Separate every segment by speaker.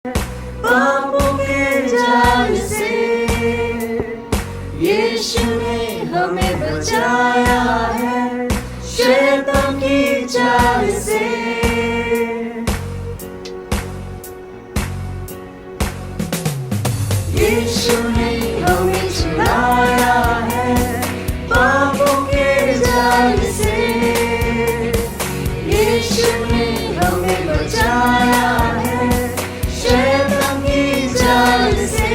Speaker 1: पापों के जाल से यीशु ने हमें बचाया है, शैतान की चाल से। यीशु ने हमें छुड़ाया है पापों के जाल से। यीशु ने हमें बचाया है शैतान की चाल से।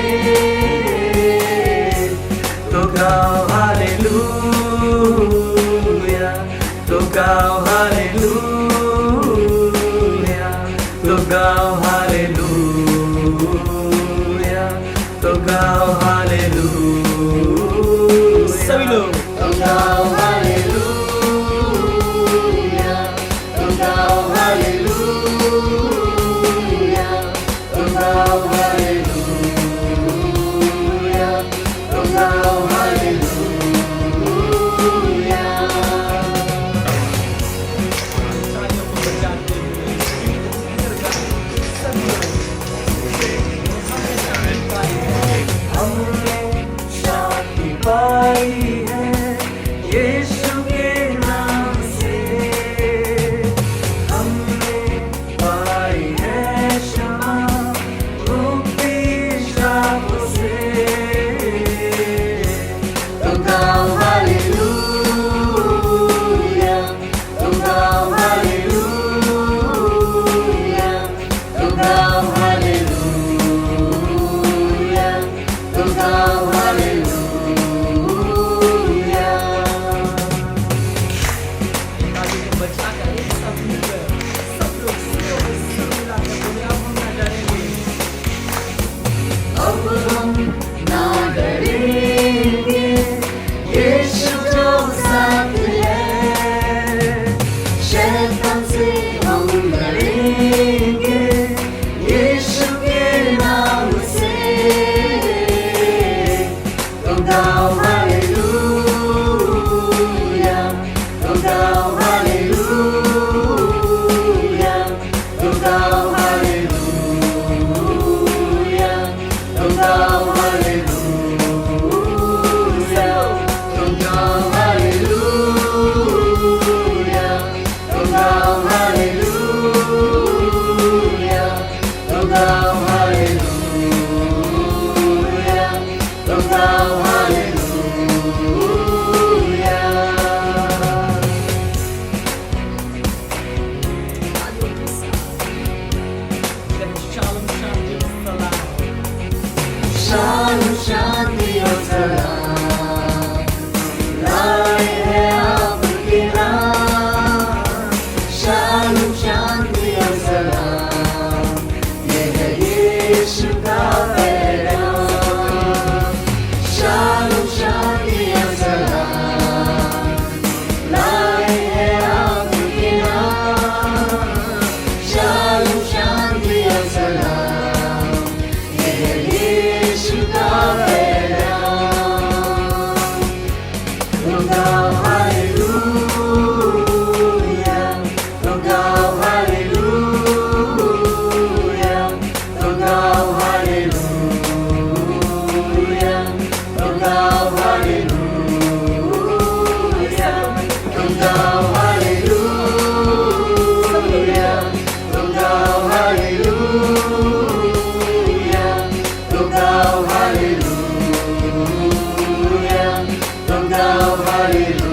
Speaker 1: तो गाओ हालेलुया, तो गाओ हालेलुया, तो गाओ हालेलुया, तो गाओ हालेलुया। सभी लोग तो गाओ हालेलुया, तो गाओ हालेलुया, तो गाओ हालेलुया, तो गाओ हालेलुया। हमने शांति पाई है यीशु के नाम से। हमने पाई है क्षमा मुक्ति शापों से। तो गाओ हालेलुया, तो गाओ हालेलुया, तो गाओ हालेलुया, तो गाओ हालेलुया। अब हम ना डरेंगे, यीशु जो साथ है। शैतान से हम लड़ेंगे यीशु के नाम से। तो गाओ हालेलुया, तो गाओ हालेलुया, तो गाओ हालेलुया, तो गाओ हालेलुया, तो गाओ हालेलुया, तो गाओ हालेलुया, तो गाओ हालेलुया, तो गाओ हालेलुया। शालोम शांति और सलाम लाए हैं आपके नाम। शालोम शांति और सलाम, ये है यीशु का पैगाम। शालोम शांति और सलाम लाए हैं आपके नाम। शालोम शांति और सलाम, ये है यीशु का पैगाम। तो गाओ हालेलुया, तो गाओ हालेलुया, तो गाओ हालेलुया, तो गाओ हालेलुया, तो गाओ हालेलुया, तो गाओ हालेलुया, तो गाओ हालेलुया, तो गाओ हालेलुया।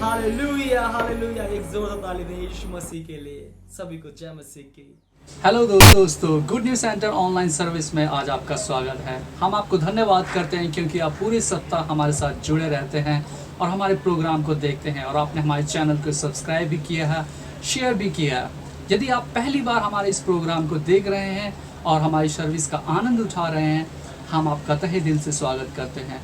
Speaker 2: Hallelujah hallelujah. एक जोरदार ताली दें यीशु मसीह के लिए। सभी को जय मसीह की।
Speaker 3: हेलो दोस्तों, good news centre online service में आज आपका स्वागत है। हम आपको धन्यवाद करते हैं क्योंकि आप पूरे सप्ताह हमारे साथ जुड़े रहते हैं और हमारे प्रोग्राम को देखते हैं और आपने हमारे चैनल को सब्सक्राइब भी किया है, शेयर भी किया है। यदि आप पहली बार हमारे इस प्रोग्राम को देख रहे हैं और हमारी सर्विस का आनंद उठा रहे हैं, हम आपका तहे दिल से स्वागत करते हैं।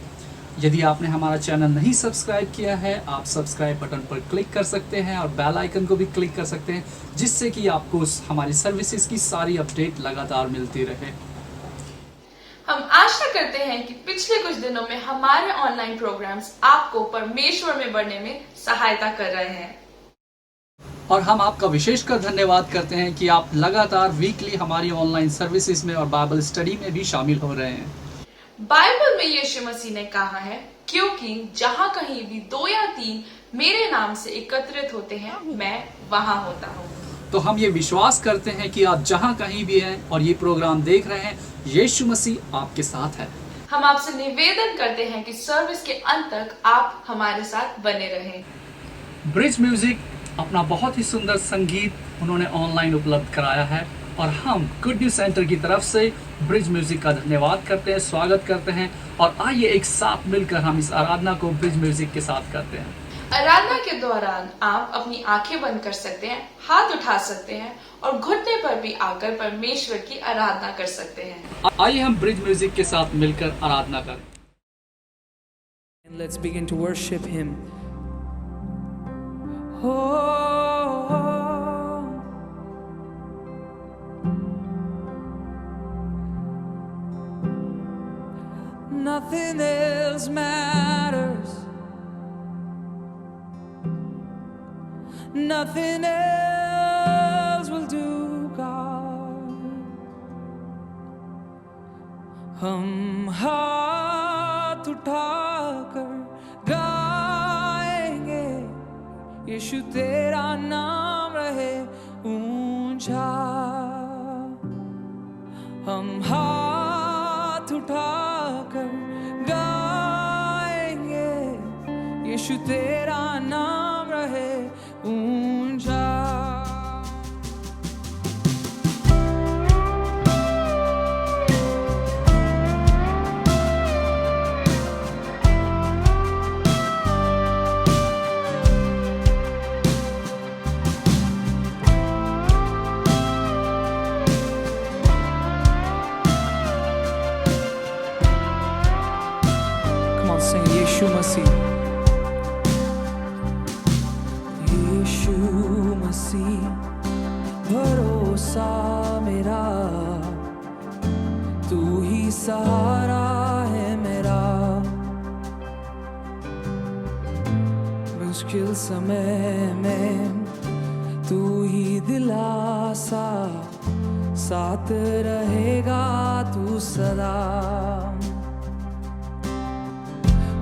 Speaker 3: यदि आपने हमारा चैनल नहीं सब्सक्राइब किया है, आप सब्सक्राइब बटन पर क्लिक कर सकते हैं और बेल आइकन को भी क्लिक कर सकते हैं, जिससे कि आपको हमारी सर्विसेज की सारी अपडेट लगातार मिलती रहे।
Speaker 4: हम आशा करते हैं कि पिछले कुछ दिनों में हमारे ऑनलाइन प्रोग्राम्स आपको परमेश्वर में बढ़ने में सहायता कर रहे हैं।
Speaker 3: और हम आपका विशेषकर धन्यवाद करते हैं कि आप लगातार वीकली हमारी ऑनलाइन सर्विसेज में और बाइबल स्टडी में भी शामिल हो रहे हैं।
Speaker 4: बाइबल में यीशु मसीह ने कहा है, क्योंकि जहाँ कहीं भी 2 या 3 मेरे नाम से एकत्रित होते हैं, मैं वहाँ होता हूँ।
Speaker 3: तो हम ये विश्वास करते हैं कि आप जहाँ कहीं भी हैं और ये प्रोग्राम देख रहे हैं, यीशु मसीह आपके साथ है।
Speaker 4: हम आपसे निवेदन करते हैं कि सर्विस के अंत तक आप हमारे साथ बने रहें।
Speaker 3: ब्रिज म्यूजिक अपना बहुत ही सुंदर संगीत उन्होंने ऑनलाइन उपलब्ध कराया है और हम गुड न्यूज सेंटर की तरफ से ब्रिज म्यूजिक का धन्यवाद करते हैं, स्वागत करते हैं। और आइए एक साथ मिलकर हम इस आराधना को ब्रिज म्यूजिक के साथ करते हैं।
Speaker 4: आराधना के दौरान आप अपनी आंखें बंद कर सकते हैं, हाथ उठा सकते हैं और घुटने पर भी आकर परमेश्वर की आराधना कर सकते हैं।
Speaker 3: आइए हम ब्रिज म्यूजिक के साथ मिलकर आराधना करें।
Speaker 5: And let's begin to worship Him. Oh, nothing else matters. Nothing else will do, God. हम हाथ उठाकर गाएंगे, यीशु तेरा नाम रहे ऊंचा। हम हाथ उठाकर गाएंगे, यीशु तेरा नाम रहे ऊंचा। Come on, sing यीशु मसीह। यीशु मसीह भरोसा मेरा, तू ही सहारा है मेरा। मुश्किल समय में तू ही दिलासा, साथ रहेगा तू सदा।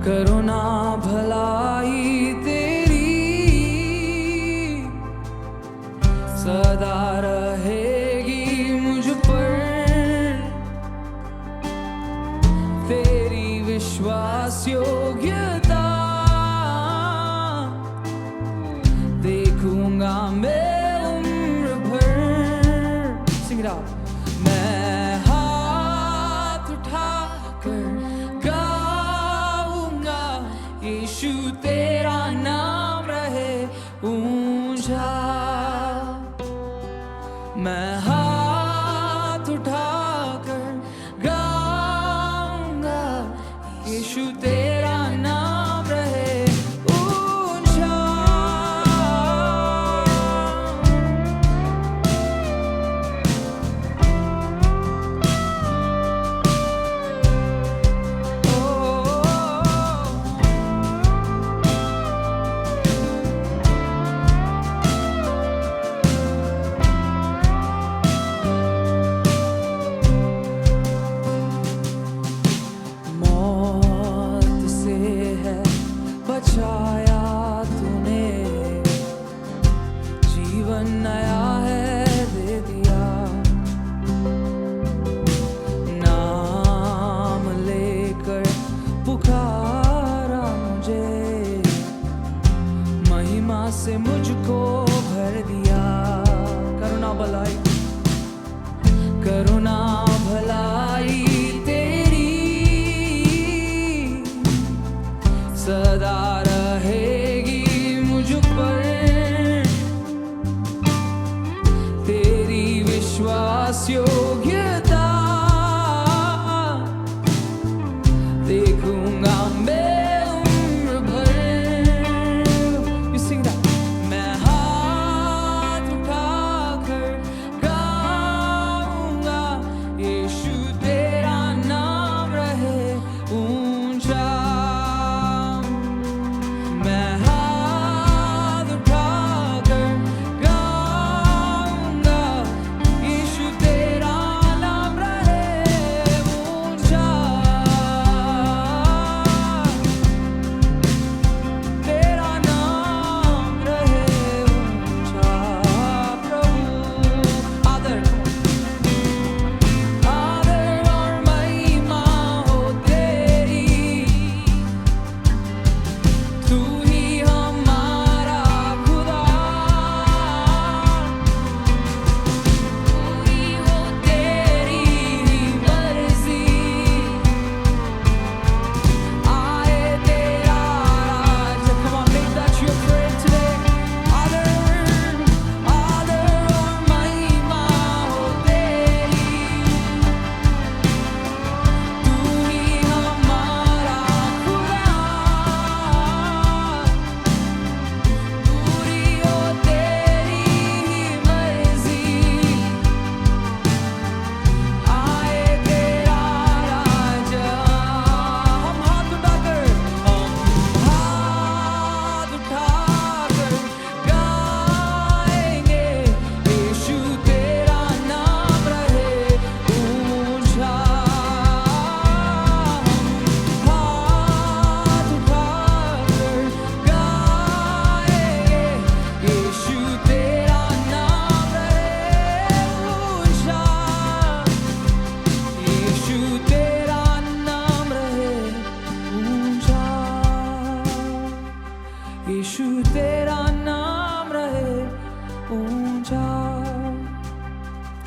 Speaker 5: करुणा भलाई तेरी सदा रहेगी मुझ पर, तेरी विश्वास योग्यता देखूंगा मैं उम्र भर। Sing it out. मैं हाथ उठाकर गाऊंगा, यीशु तेरा नाम रहे ऊंचा। मैं हाथ उठाकर गाऊंगा, यीशु तेरा नाम रहे ऊंचा। मौत से है बचाया तूने, जीवन नया है दे दिया। नाम लेकर पुकारा मुझे, महिमा से मुझको भर दिया। करुणा भलाई, करुणा भलाई तेरी सदा रहेगी मुझ पर, तेरी विश्वास योग्यता देखूंगा मैं उम्र भर। You sing that. मैं हाथ उठाकर गाऊंगा, यीशु तेरा नाम रहे ऊंचा। मैं हाथ उठाकर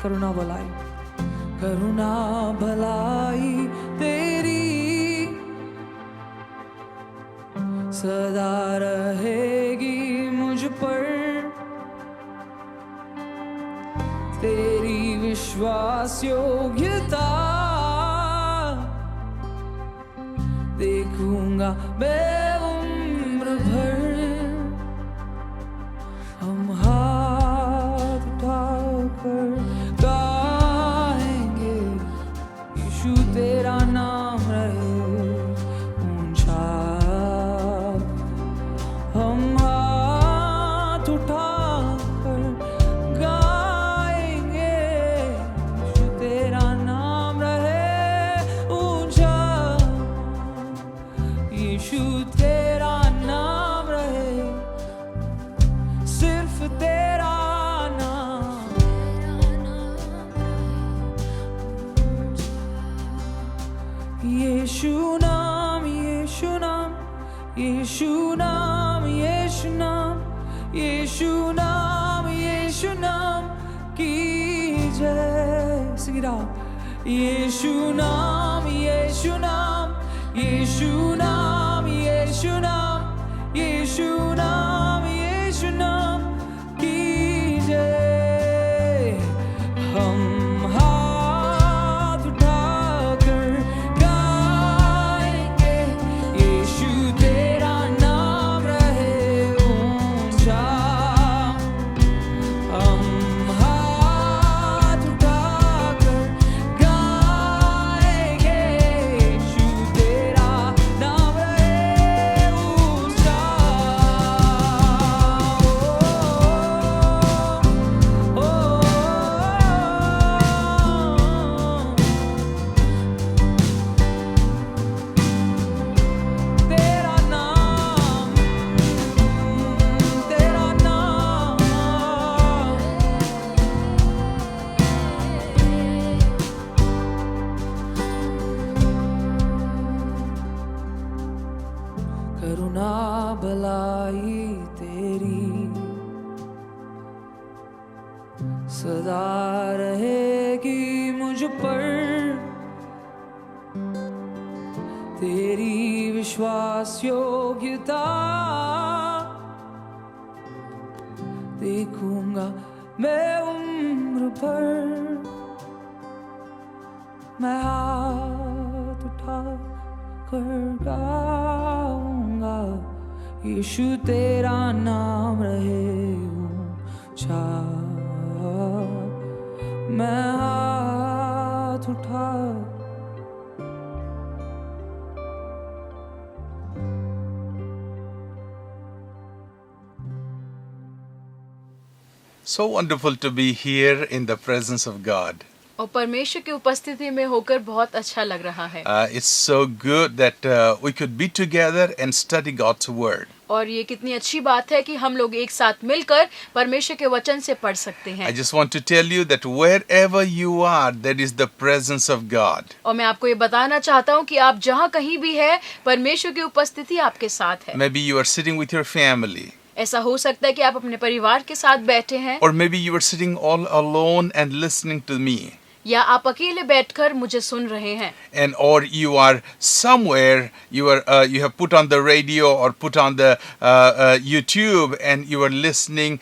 Speaker 5: करुणा भलाई, करुणा भलाई तेरी सदा रहेगी मुझ पर, तेरी विश्वास योग्यता देखूंगा मैं उम्र भर। हम हाथ उठाकर गाएंगे, यीशु तेरा नाम रहे ऊंचा। हम हाथ उठाकर गाएंगे, यीशु तेरा नाम रहे ऊंचा। यीशु तेरा नाम रहे, सिर्फ तेरा नाम। यीशु नाम, यीशु नाम, यीशु नाम, यीशु नाम, यीशु नाम, यीशु नाम की जय। Sing it out. यीशु नाम, यीशु नाम, यीशु नाम, यीशु नाम, यीशु नाम, यीशु नाम की जय। हम हाथ उठाकर गाएंगे, यीशु तेरा नाम रहे ऊंचा। हम हाथ उठाकर गाएंगे, यीशु तेरा नाम रहे ऊंचा। ओ, ओ, तेरा नाम, तेरा नाम। करुणा भलाई तेरी सदा रहेगी मुझ पर, तेरी विश्वास योग्यता देखूंगा मैं उम्र भर। मैं हाथ उठा कर गाऊंगा, यीशु तेरा नाम रहे ऊंचा। मैं हाथ उठा
Speaker 6: So wonderful to be here in the presence of God.
Speaker 7: और परमेश्वर की उपस्थिति में होकर बहुत अच्छा लग रहा है।
Speaker 6: It's so good that we could be together and study God's word.
Speaker 7: और ये कितनी अच्छी बात है कि हम लोग एक साथ मिलकर परमेश्वर के वचन से पढ़ सकते हैं।
Speaker 6: I just want to tell you that wherever you are, there is the presence of God.
Speaker 7: और मैं आपको ये बताना चाहता हूँ कि आप जहाँ कहीं भी है, परमेश्वर की उपस्थिति आपके साथ है।
Speaker 6: Maybe you are sitting with your family.
Speaker 7: ऐसा हो सकता है कि आप अपने परिवार के साथ बैठे हैं,
Speaker 6: Or maybe you are sitting all alone and listening to me.
Speaker 7: या आप अकेले बैठकर मुझे सुन रहे हैं।
Speaker 6: And or you are somewhere, you have put on the radio or put on the YouTube and you are listening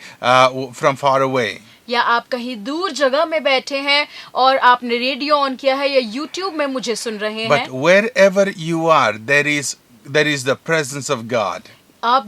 Speaker 6: from far away.
Speaker 7: या आप कहीं दूर जगह में बैठे हैं और आपने रेडियो ऑन किया है या YouTube में मुझे सुन रहे हैं।
Speaker 6: But wherever you are, there is the presence of God.
Speaker 7: आप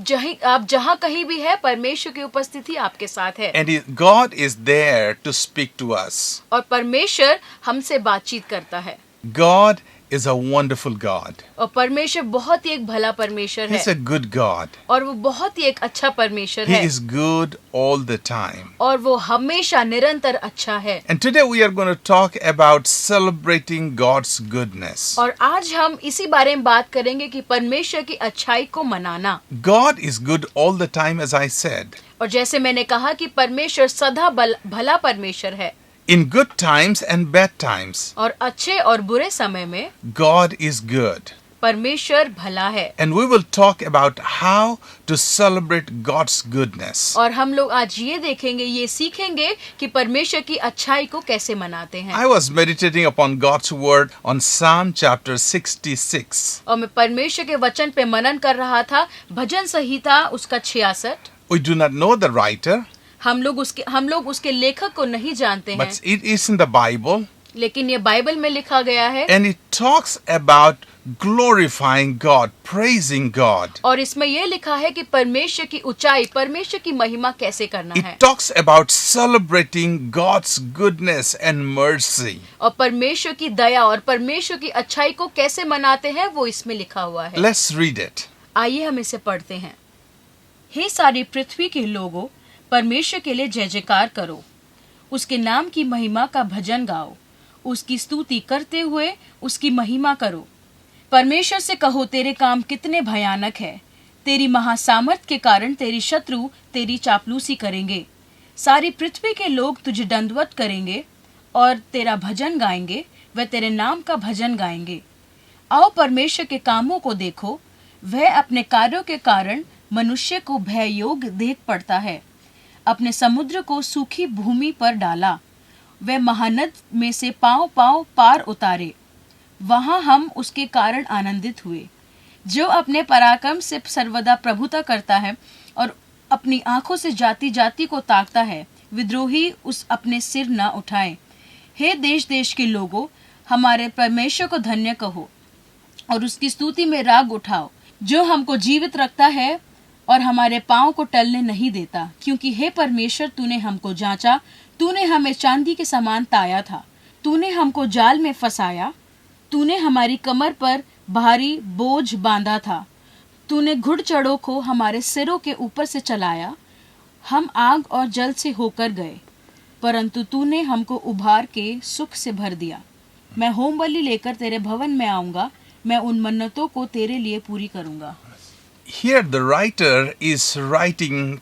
Speaker 7: जहाँ कहीं भी है, परमेश्वर की उपस्थिति आपके साथ है।
Speaker 6: And God is there to speak to us.
Speaker 7: और परमेश्वर हमसे बातचीत करता है।
Speaker 6: God is a wonderful God.
Speaker 7: और परमेश्वर बहुत ही एक भला परमेश्वर है।
Speaker 6: He's a good God.
Speaker 7: और वो बहुत ही एक अच्छा परमेश्वर
Speaker 6: He
Speaker 7: है।
Speaker 6: is good all the time.
Speaker 7: और वो हमेशा निरंतर अच्छा है।
Speaker 6: And today we are going to talk about celebrating God's goodness.
Speaker 7: और आज हम इसी बारे में बात करेंगे कि परमेश्वर की अच्छाई को मनाना।
Speaker 6: God is good all the time, as I said.
Speaker 7: और जैसे मैंने कहा कि परमेश्वर सदा भला परमेश्वर है।
Speaker 6: In good times and bad times,
Speaker 7: और अच्छे और बुरे समय में
Speaker 6: God is good.
Speaker 7: परमेश्वर भला है।
Speaker 6: And we will talk about how to celebrate God's goodness.
Speaker 7: और हम लोग आज ये देखेंगे, ये सीखेंगे कि परमेश्वर की अच्छाई को कैसे मनाते हैं।
Speaker 6: I was meditating upon God's word on Psalm chapter 66.
Speaker 7: और मैं परमेश्वर के वचन पे मनन कर रहा था, भजन संहिता उसका 66।
Speaker 6: We do not know the writer,
Speaker 7: हम लोग उसके लेखक को नहीं जानते हैं,
Speaker 6: but it is in the Bible,
Speaker 7: लेकिन ये बाइबल में लिखा गया है।
Speaker 6: and it talks about glorifying God, praising God.
Speaker 7: और इसमें ये लिखा है कि परमेश्वर की ऊंचाई, परमेश्वर की महिमा कैसे करना है।
Speaker 6: It talks about celebrating God's goodness and mercy.
Speaker 7: और परमेश्वर की दया और परमेश्वर की अच्छाई को कैसे मनाते हैं वो इसमें लिखा हुआ है।
Speaker 6: Let's read it.
Speaker 7: आइए हम इसे पढ़ते हैं। हे सारी पृथ्वी के लोगों, परमेश्वर के लिए जय जयकार करो, उसके नाम की महिमा का भजन गाओ, उसकी स्तुति करते हुए उसकी महिमा करो। परमेश्वर से कहो, तेरे काम कितने भयानक है, तेरी महासामर्थ के कारण तेरी शत्रु तेरी चापलूसी करेंगे। सारी पृथ्वी के लोग तुझे दंडवत करेंगे और तेरा भजन गाएंगे, वे तेरे नाम का भजन गाएंगे। आओ परमेश्वर के कामों को देखो, वह अपने कार्यों के कारण मनुष्य को भय योग देख पड़ता है। अपने समुद्र को सूखी भूमि पर डाला, वह महानद में से पांव पांव पार उतारे, वहां हम उसके कारण आनंदित हुए। जो अपने पराक्रम से सर्वदा प्रभुता करता है और अपनी आंखों से जाति जाति को ताकता है, विद्रोही उस अपने सिर न उठाए। हे देश देश के लोगों, हमारे परमेश्वर को धन्य कहो और उसकी स्तुति में राग उठाओ, जो हमको जीवित रखता है और हमारे पांव को टलने नहीं देता। क्योंकि हे परमेश्वर, तूने हमको जांचा, तूने हमें चांदी के समान ताया था, तूने हमको जाल में फंसाया, तूने हमारी कमर पर भारी बोझ बांधा था, तूने घुड़चढ़ों को हमारे सिरों के ऊपर से चलाया। हम आग और जल से होकर गए, परंतु तूने हमको उभार के सुख से भर दिया। मैं होम बलि लेकर तेरे भवन में आऊंगा, मैं उन मन्नतों को तेरे लिए पूरी करूंगा।
Speaker 6: Here the writer is writing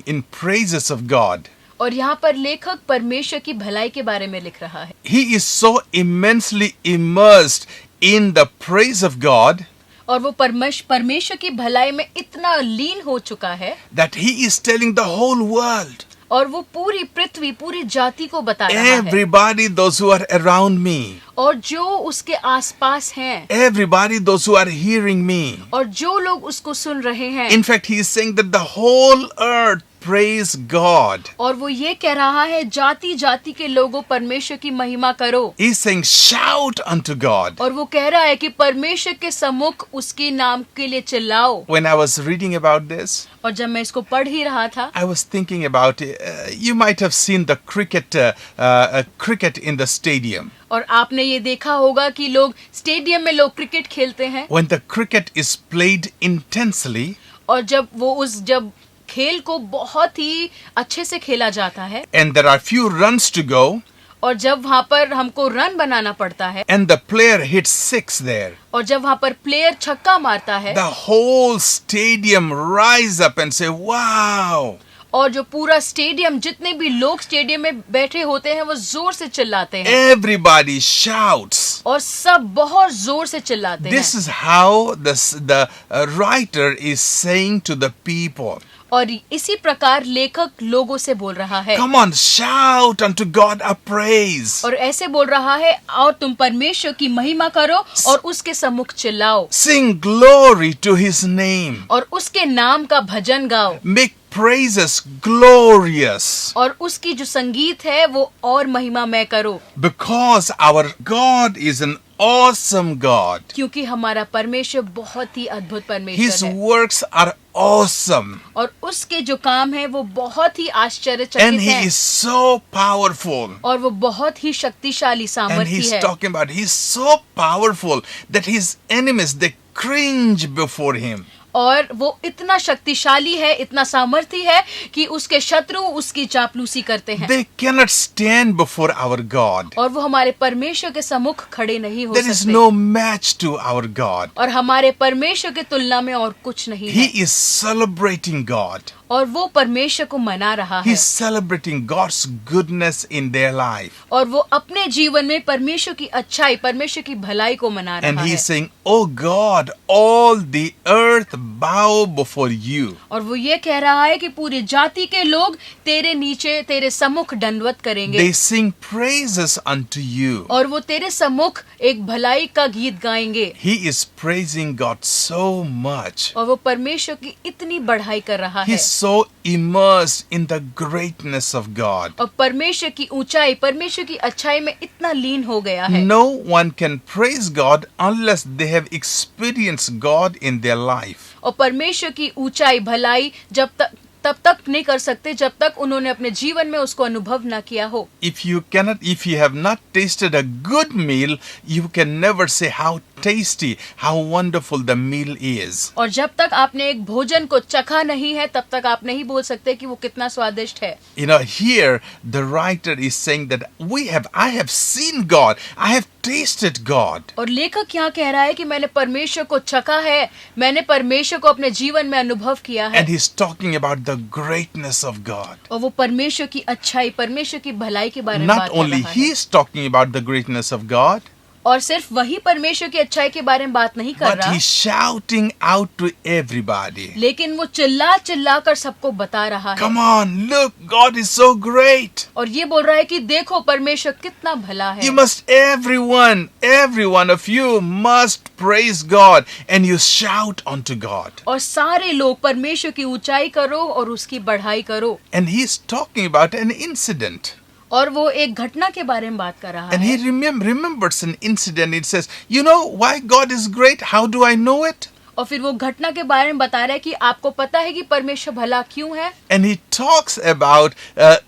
Speaker 6: in praises of God.
Speaker 7: और यहाँ पर लेखक परमेश्वर की भलाई के बारे में लिख रहा है।
Speaker 6: He is so immensely immersed in the praise of God
Speaker 7: और वो परमेश्वर की भलाई में इतना लीन हो चुका है
Speaker 6: that he is telling the whole world,
Speaker 7: और वो पूरी पृथ्वी, पूरी जाति को बता रहा है।
Speaker 6: everybody, those who are around me,
Speaker 7: और जो उसके आसपास हैं,
Speaker 6: everybody, those who are hearing me.
Speaker 7: और जो लोग उसको सुन रहे हैं।
Speaker 6: In fact, he is saying that the whole earth praise God.
Speaker 7: और वो ये कह रहा है, जाति जाति के लोगों परमेश्वर की महिमा करो।
Speaker 6: He is saying shout unto God.
Speaker 7: और वो कह रहा है कि परमेश्वर के सम्मुख उसके नाम के लिए चिल्लाओ।
Speaker 6: When I was reading about this,
Speaker 7: और जब मैं इसको पढ़ ही रहा था,
Speaker 6: I was thinking about you might have seen the cricket in the stadium.
Speaker 7: और आपने ये देखा होगा कि लोग स्टेडियम में लोग क्रिकेट खेलते हैं।
Speaker 6: When the cricket is played intensely,
Speaker 7: और जब खेल को बहुत ही अच्छे से खेला जाता है,
Speaker 6: and there are few runs to go,
Speaker 7: और जब वहाँ पर हमको रन बनाना पड़ता है,
Speaker 6: and the player hits 6 there,
Speaker 7: और जब वहाँ पर प्लेयर छक्का मारता है,
Speaker 6: the whole stadium rise up and say, wow!
Speaker 7: और जो पूरा स्टेडियम, जितने भी लोग स्टेडियम में बैठे होते हैं, वो जोर से चिल्लाते हैं।
Speaker 6: Everybody shouts.
Speaker 7: और सब बहुत जोर से चिल्लाते
Speaker 6: This
Speaker 7: हैं।
Speaker 6: is how the writer is saying to the people.
Speaker 7: और इसी प्रकार लेखक लोगों से बोल रहा है।
Speaker 6: Come on, shout unto God a praise.
Speaker 7: और ऐसे बोल रहा है, और तुम परमेश्वर की महिमा करो और उसके सम्मुख चिल्लाओ।
Speaker 6: Sing glory to his name.
Speaker 7: और उसके नाम का भजन गाओ।
Speaker 6: Make praises glorious.
Speaker 7: और उसकी जो संगीत है वो और महिमामय करो।
Speaker 6: Because our God is an awesome God.
Speaker 7: क्योंकि हमारा परमेश्वर बहुत ही अद्भुत
Speaker 6: His
Speaker 7: परमेश्वर है।
Speaker 6: works are awesome.
Speaker 7: और उसके जो काम है वो बहुत ही
Speaker 6: And
Speaker 7: आश्चर्यचकित
Speaker 6: he
Speaker 7: है।
Speaker 6: is so powerful.
Speaker 7: और वो बहुत ही शक्तिशाली
Speaker 6: And
Speaker 7: सामर्थी
Speaker 6: he's
Speaker 7: है।
Speaker 6: talking about he's so powerful that his enemies, they cringe before him.
Speaker 7: और वो इतना शक्तिशाली है, इतना सामर्थी है कि उसके शत्रु उसकी चापलूसी करते हैं।
Speaker 6: They cannot stand before our God.
Speaker 7: और वो हमारे परमेश्वर के सम्मुख खड़े नहीं हो
Speaker 6: There is
Speaker 7: सकते।
Speaker 6: no match to our God.
Speaker 7: और हमारे परमेश्वर के तुलना में और कुछ नहीं
Speaker 6: He
Speaker 7: है।
Speaker 6: is celebrating God.
Speaker 7: और वो परमेश्वर को मना रहा है
Speaker 6: He's celebrating God's goodness in their life.
Speaker 7: और वो अपने जीवन में परमेश्वर की अच्छाई, परमेश्वर की भलाई को मना
Speaker 6: And
Speaker 7: रहा
Speaker 6: he's
Speaker 7: है
Speaker 6: saying, Oh God, all the earth bow before you.
Speaker 7: और वो ये कह रहा है कि पूरी जाति के लोग तेरे नीचे, तेरे सम्मुख दंडवत करेंगे
Speaker 6: They sing praises unto you.
Speaker 7: और वो तेरे सम्मुख एक भलाई का गीत गाएंगे
Speaker 6: He is praising God so much.
Speaker 7: और वो परमेश्वर की इतनी बढ़ाई कर रहा है
Speaker 6: He's so immersed in the greatness of God.
Speaker 7: और परमेश्वर की ऊंचाई, परमेश्वर की अच्छाई में इतना लीन हो गया है
Speaker 6: No one can praise God unless they have experienced God in their life.
Speaker 7: और परमेश्वर की ऊंचाई, भलाई तब तक नहीं कर सकते जब तक उन्होंने अपने जीवन में उसको अनुभव ना किया हो।
Speaker 6: If you have not tasted a good meal, you can never say how tasty, how wonderful the meal is.
Speaker 7: और जब तक आपने एक भोजन को चखा नहीं है तब तक आप नहीं बोल सकते कि वो कितना स्वादिष्ट है।
Speaker 6: You know, here the writer is saying that I have seen God, I have tasted God.
Speaker 7: और लेखक यहाँ कह रहा है कि मैंने परमेश्वर को चखा है, मैंने परमेश्वर को अपने जीवन में अनुभव किया है।
Speaker 6: And he's talking about the greatness of God.
Speaker 7: और वो परमेश्वर की अच्छाई, परमेश्वर की भलाई के बारे में
Speaker 6: Not
Speaker 7: बात कर
Speaker 6: only
Speaker 7: रहा है।
Speaker 6: he is talking about the greatness of God,
Speaker 7: और सिर्फ वही परमेश्वर की अच्छाई के बारे में बात नहीं कर
Speaker 6: but
Speaker 7: रहा,
Speaker 6: he's shouting out to everybody.
Speaker 7: लेकिन वो चिल्ला चिल्ला कर सबको बता रहा है
Speaker 6: Come on, look, God is so great.
Speaker 7: और ये बोल रहा है कि देखो परमेश्वर कितना भला है।
Speaker 6: You must, every one of you must praise God and you shout unto God.
Speaker 7: और सारे लोग परमेश्वर की ऊंचाई करो और उसकी बढ़ाई करो।
Speaker 6: And he's talking about an incident.
Speaker 7: और वो एक घटना के बारे में बात कर रहा
Speaker 6: And
Speaker 7: है
Speaker 6: he remembers an incident. It says, you know why God is great? How do I know it?
Speaker 7: और फिर वो घटना के बारे में बता रहा है कि आपको पता है कि परमेश्वर भला क्यों है।
Speaker 6: And he talks about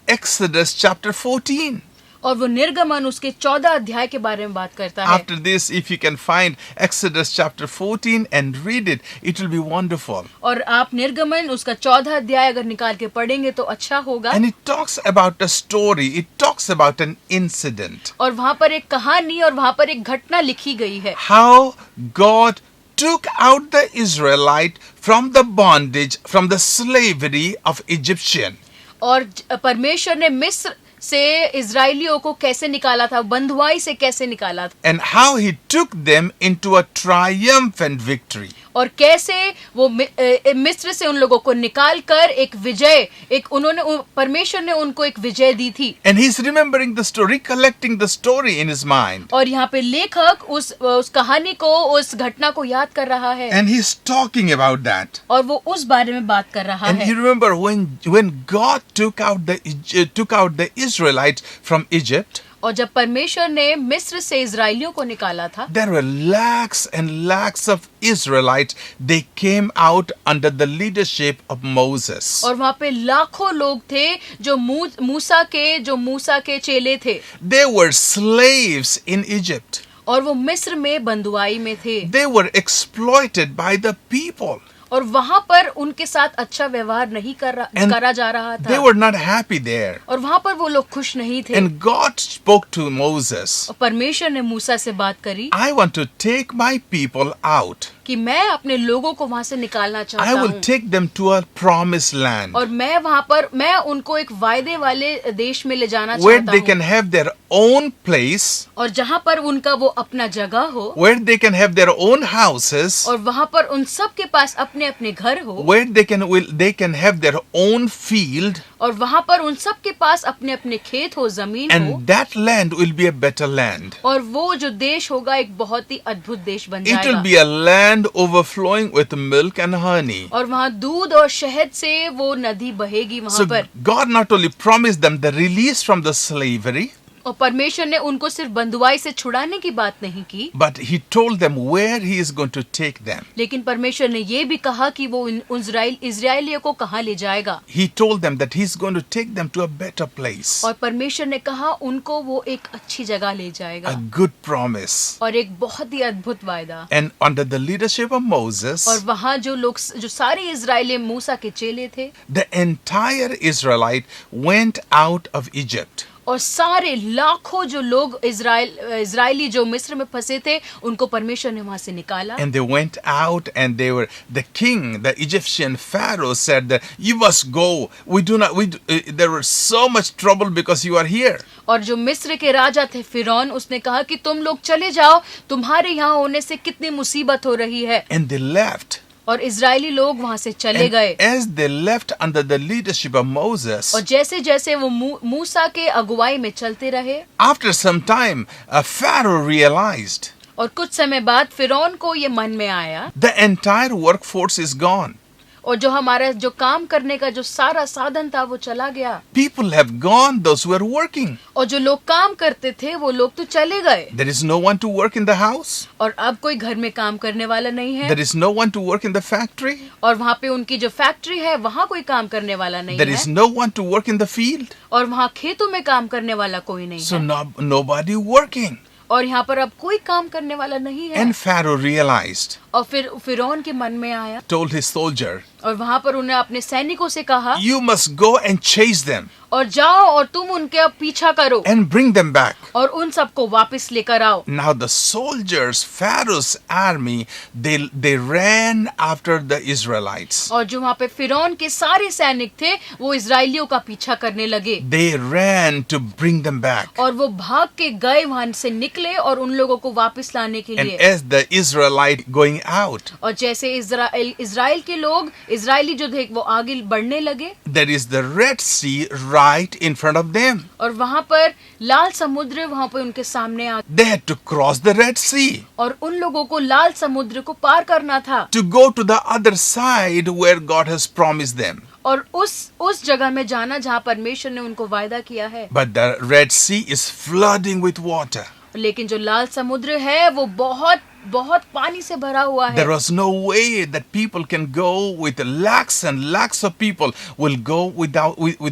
Speaker 6: Exodus chapter 14.
Speaker 7: और वो निर्गमन उसके 14 अध्याय के बारे में बात करता है।
Speaker 6: After this, if you can find Exodus chapter 14 and read it, it will be wonderful.
Speaker 7: और आप निर्गमन उसका 14 अध्याय अगर निकाल के पढ़ेंगे तो अच्छा होगा।
Speaker 6: And it talks about a story. It talks about an incident.
Speaker 7: और वहाँ पर एक कहानी और वहाँ पर एक घटना लिखी गई है।
Speaker 6: How God took out the Israelite from the bondage, from the slavery of Egyptian.
Speaker 7: और परमेश्वर ने मिस्र से इजराइलियों को कैसे निकाला था, बंधुआई से कैसे निकाला था।
Speaker 6: And how he took them into a triumphant victory.
Speaker 7: और कैसे वो मिस्र से उन लोगों को निकाल कर एक विजय, परमेश्वर ने उनको एक विजय दी थी।
Speaker 6: And he's remembering the story, recollecting the story in his mind.
Speaker 7: और यहाँ पे लेखक उस कहानी को, उस घटना को याद कर रहा है।
Speaker 6: And he's talking about that.
Speaker 7: और वो उस बारे में बात कर रहा
Speaker 6: And
Speaker 7: है।
Speaker 6: you remember when God took out the Israelites from Egypt,
Speaker 7: और जब परमेश्वर ने मिस्र से इजराइलियों को निकाला था,
Speaker 6: there were lakhs and lakhs of Israelites. They came out under the leadership of Moses.
Speaker 7: और वहाँ पे लाखों लोग थे जो मूसा के चेले थे।
Speaker 6: They were slaves in Egypt.
Speaker 7: और वो मिस्र में बंधुआई में थे।
Speaker 6: They were exploited by the people.
Speaker 7: और वहाँ पर उनके साथ अच्छा व्यवहार नहीं
Speaker 6: And
Speaker 7: करा जा रहा
Speaker 6: They
Speaker 7: था।
Speaker 6: were not happy there.
Speaker 7: और वहाँ पर वो लोग खुश नहीं थे।
Speaker 6: And God spoke to Moses.
Speaker 7: और परमेश्वर ने मूसा से बात करी
Speaker 6: I want to take my people out.
Speaker 7: कि मैं अपने लोगों को वहाँ से निकालना
Speaker 6: I
Speaker 7: चाहता
Speaker 6: will
Speaker 7: हूँ
Speaker 6: take them to a promised land
Speaker 7: और मैं उनको एक वायदे वाले देश में ले जाना
Speaker 6: where
Speaker 7: चाहता
Speaker 6: they
Speaker 7: हूँ
Speaker 6: can have their own place,
Speaker 7: और जहाँ पर उनका वो अपना जगह हो
Speaker 6: where they can have their own houses,
Speaker 7: और वहाँ पर उन सब के पास अपने अपने घर हो
Speaker 6: where they can have their own field,
Speaker 7: और वहाँ पर उन सब के पास अपने अपने खेत हो, जमीन हो
Speaker 6: and that land will be a better land.
Speaker 7: और वो जो देश होगा एक बहुत ही अद्भुत देश बन
Speaker 6: It will
Speaker 7: जाएगा
Speaker 6: be a land overflowing with milk and honey.
Speaker 7: और वहाँ दूध और शहद से वो नदी बहेगी वहाँ
Speaker 6: So
Speaker 7: पर।
Speaker 6: God not only promised them the release from the slavery,
Speaker 7: और परमेश्वर ने उनको सिर्फ बंधुआई से छुड़ाने की बात नहीं की,
Speaker 6: but he told them where he is going to take them.
Speaker 7: लेकिन परमेश्वर ने ये भी कहा कि वो इजराइलियों को कहाँ ले जाएगा।
Speaker 6: He told them that he's going to take them to a better place.
Speaker 7: और परमेश्वर ने कहा उनको वो एक अच्छी जगह ले जाएगा
Speaker 6: A good promise.
Speaker 7: और एक बहुत ही अद्भुत वायदा।
Speaker 6: And under the leadership of Moses,
Speaker 7: और वहाँ जो सारे इजराइली मूसा के चेले थे,
Speaker 6: the entire Israelite went out of Egypt.
Speaker 7: और सारे लाखों जो लोग इजरायली जो मिस्र में फंसे थे, उनको परमेश्वर ने वहां से निकाला।
Speaker 6: And they went out, and the king, the Egyptian Pharaoh said that you must go. There was so much trouble because you are here.
Speaker 7: और जो मिस्र के राजा थे फिरौन, उसने कहा कि तुम लोग चले जाओ, तुम्हारे यहाँ होने से कितनी मुसीबत हो रही है।
Speaker 6: And they left.
Speaker 7: और इजरायली लोग वहां से चले गए।
Speaker 6: As they left under the leadership of Moses,
Speaker 7: और जैसे जैसे वो मूसा के अगुवाई में चलते रहे,
Speaker 6: after some time, Pharaoh realized
Speaker 7: और कुछ समय बाद फिरौन को ये मन में आया,
Speaker 6: the entire workforce is gone.
Speaker 7: और जो हमारा जो काम करने का जो सारा साधन था वो चला गया।
Speaker 6: People have gone, those who are working.
Speaker 7: और जो लोग काम करते थे वो लोग तो चले गए।
Speaker 6: There is no one to work in the house.
Speaker 7: और अब कोई घर में काम करने वाला नहीं है।
Speaker 6: There is no one to work in the factory.
Speaker 7: और वहाँ पे उनकी जो फैक्ट्री है वहाँ कोई काम करने वाला नहीं
Speaker 6: There
Speaker 7: है।
Speaker 6: is no one to work in the field.
Speaker 7: और वहाँ खेतों में काम करने वाला कोई नहीं
Speaker 6: So
Speaker 7: है।
Speaker 6: nobody working.
Speaker 7: और यहाँ पर अब कोई काम करने वाला नहीं है।
Speaker 6: And Pharaoh realized,
Speaker 7: और फिर फिरौन के मन में आया,
Speaker 6: told his soldier,
Speaker 7: और वहाँ पर उन्हें अपने सैनिकों से कहा,
Speaker 6: you must go and chase them
Speaker 7: और जाओ और तुम उनके अब पीछा करो
Speaker 6: and bring them back.
Speaker 7: और उन सबको वापस लेकर आओ।
Speaker 6: Now the soldiers, Pharaoh's army, they ran after the Israelites.
Speaker 7: और जो वहाँ पे फिरौन के सारे सैनिक थे वो इजरायलियों का पीछा करने लगे।
Speaker 6: They ran to bring them back.
Speaker 7: और वो भाग के गए वहां से निकले और उन लोगों को वापस लाने के
Speaker 6: And
Speaker 7: लिए।
Speaker 6: as the Israelite going out,
Speaker 7: और जैसे इजराइल के लोग, इजरायली जो थे वो आगे बढ़ने लगे,
Speaker 6: there is the Red Sea right in front of them.
Speaker 7: और वहां पर लाल समुद्र वहां पर उनके सामने आ,
Speaker 6: They had to cross the Red Sea
Speaker 7: और उन लोगों को लाल समुद्र को पार करना था
Speaker 6: to go to the other side where God has promised them.
Speaker 7: और उस जगह में जाना जहाँ परमेश्वर ने उनको वायदा किया है।
Speaker 6: But the Red Sea is flooding with water.
Speaker 7: लेकिन जो लाल समुद्र है वो बहुत बहुत पानी से भरा हुआ है।
Speaker 6: There was no way that people can go with lakhs and lakhs of people will go with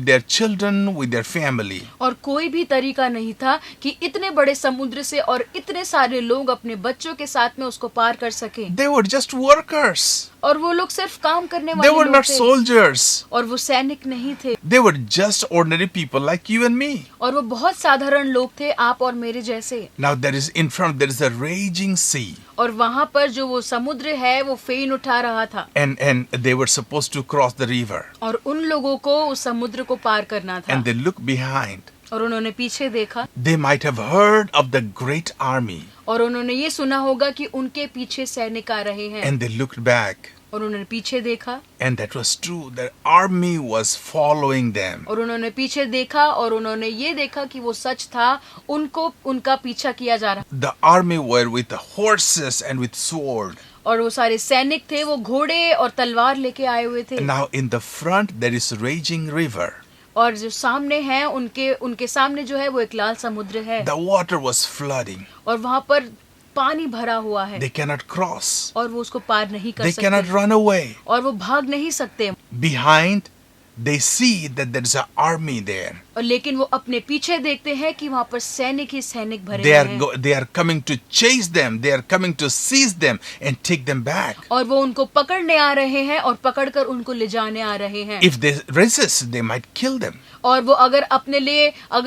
Speaker 6: their children, with their family.
Speaker 7: और कोई भी तरीका नहीं था कि इतने बड़े समुद्र से और इतने सारे लोग अपने बच्चों के साथ में उसको पार कर सके।
Speaker 6: They were just workers.
Speaker 7: और वो लोग सिर्फ काम करने
Speaker 6: They
Speaker 7: वाले
Speaker 6: were
Speaker 7: लोग
Speaker 6: not
Speaker 7: थे।
Speaker 6: soldiers.
Speaker 7: और वो सैनिक नहीं थे।
Speaker 6: They were just ordinary people like you and me.
Speaker 7: और वो बहुत साधारण लोग थे, आप और मेरे जैसे।
Speaker 6: Now there is a raging sea.
Speaker 7: और वहाँ पर जो वो समुद्र है वो फेन उठा रहा था।
Speaker 6: And they were supposed to cross the river.
Speaker 7: और उन लोगों को उस समुद्र को पार करना था।
Speaker 6: And they looked behind.
Speaker 7: और उन्होंने पीछे देखा।
Speaker 6: They might have heard of the great army.
Speaker 7: और उन्होंने ये सुना होगा कि उनके पीछे सैनिक आ रहे हैं।
Speaker 6: And they looked back.
Speaker 7: और उन्होंने पीछे देखा।
Speaker 6: And that was true. The army was following them.
Speaker 7: और उन्होंने पीछे देखा और उन्होंने ये देखा कि वो सच था, उनको उनका पीछा किया जा रहा।
Speaker 6: The army were with the horses and with sword.
Speaker 7: और वो सारे सैनिक थे, वो घोड़े और तलवार लेके आए हुए थे।
Speaker 6: Now in the front there is a raging river.
Speaker 7: और जो सामने है उनके सामने जो है वो एक लाल समुद्र है।
Speaker 6: The water was flooding.
Speaker 7: और वहाँ पर पानी भरा हुआ है।
Speaker 6: They cannot cross.
Speaker 7: और वो उसको पार नहीं कर
Speaker 6: They
Speaker 7: सकते।
Speaker 6: cannot run away.
Speaker 7: और वो भाग नहीं सकते।
Speaker 6: Behind, they see that there is an army there.
Speaker 7: और लेकिन वो अपने पीछे देखते हैं कि वहाँ पर सैनिक ही सैनिक भरे
Speaker 6: They
Speaker 7: हुए हैं।
Speaker 6: they are coming to chase them. They are coming to seize them and take them back.
Speaker 7: और वो उनको पकड़ने आ रहे हैं और पकड़कर उनको ले जाने आ रहे हैं।
Speaker 6: If they resist, they might kill them.
Speaker 7: और वो अगर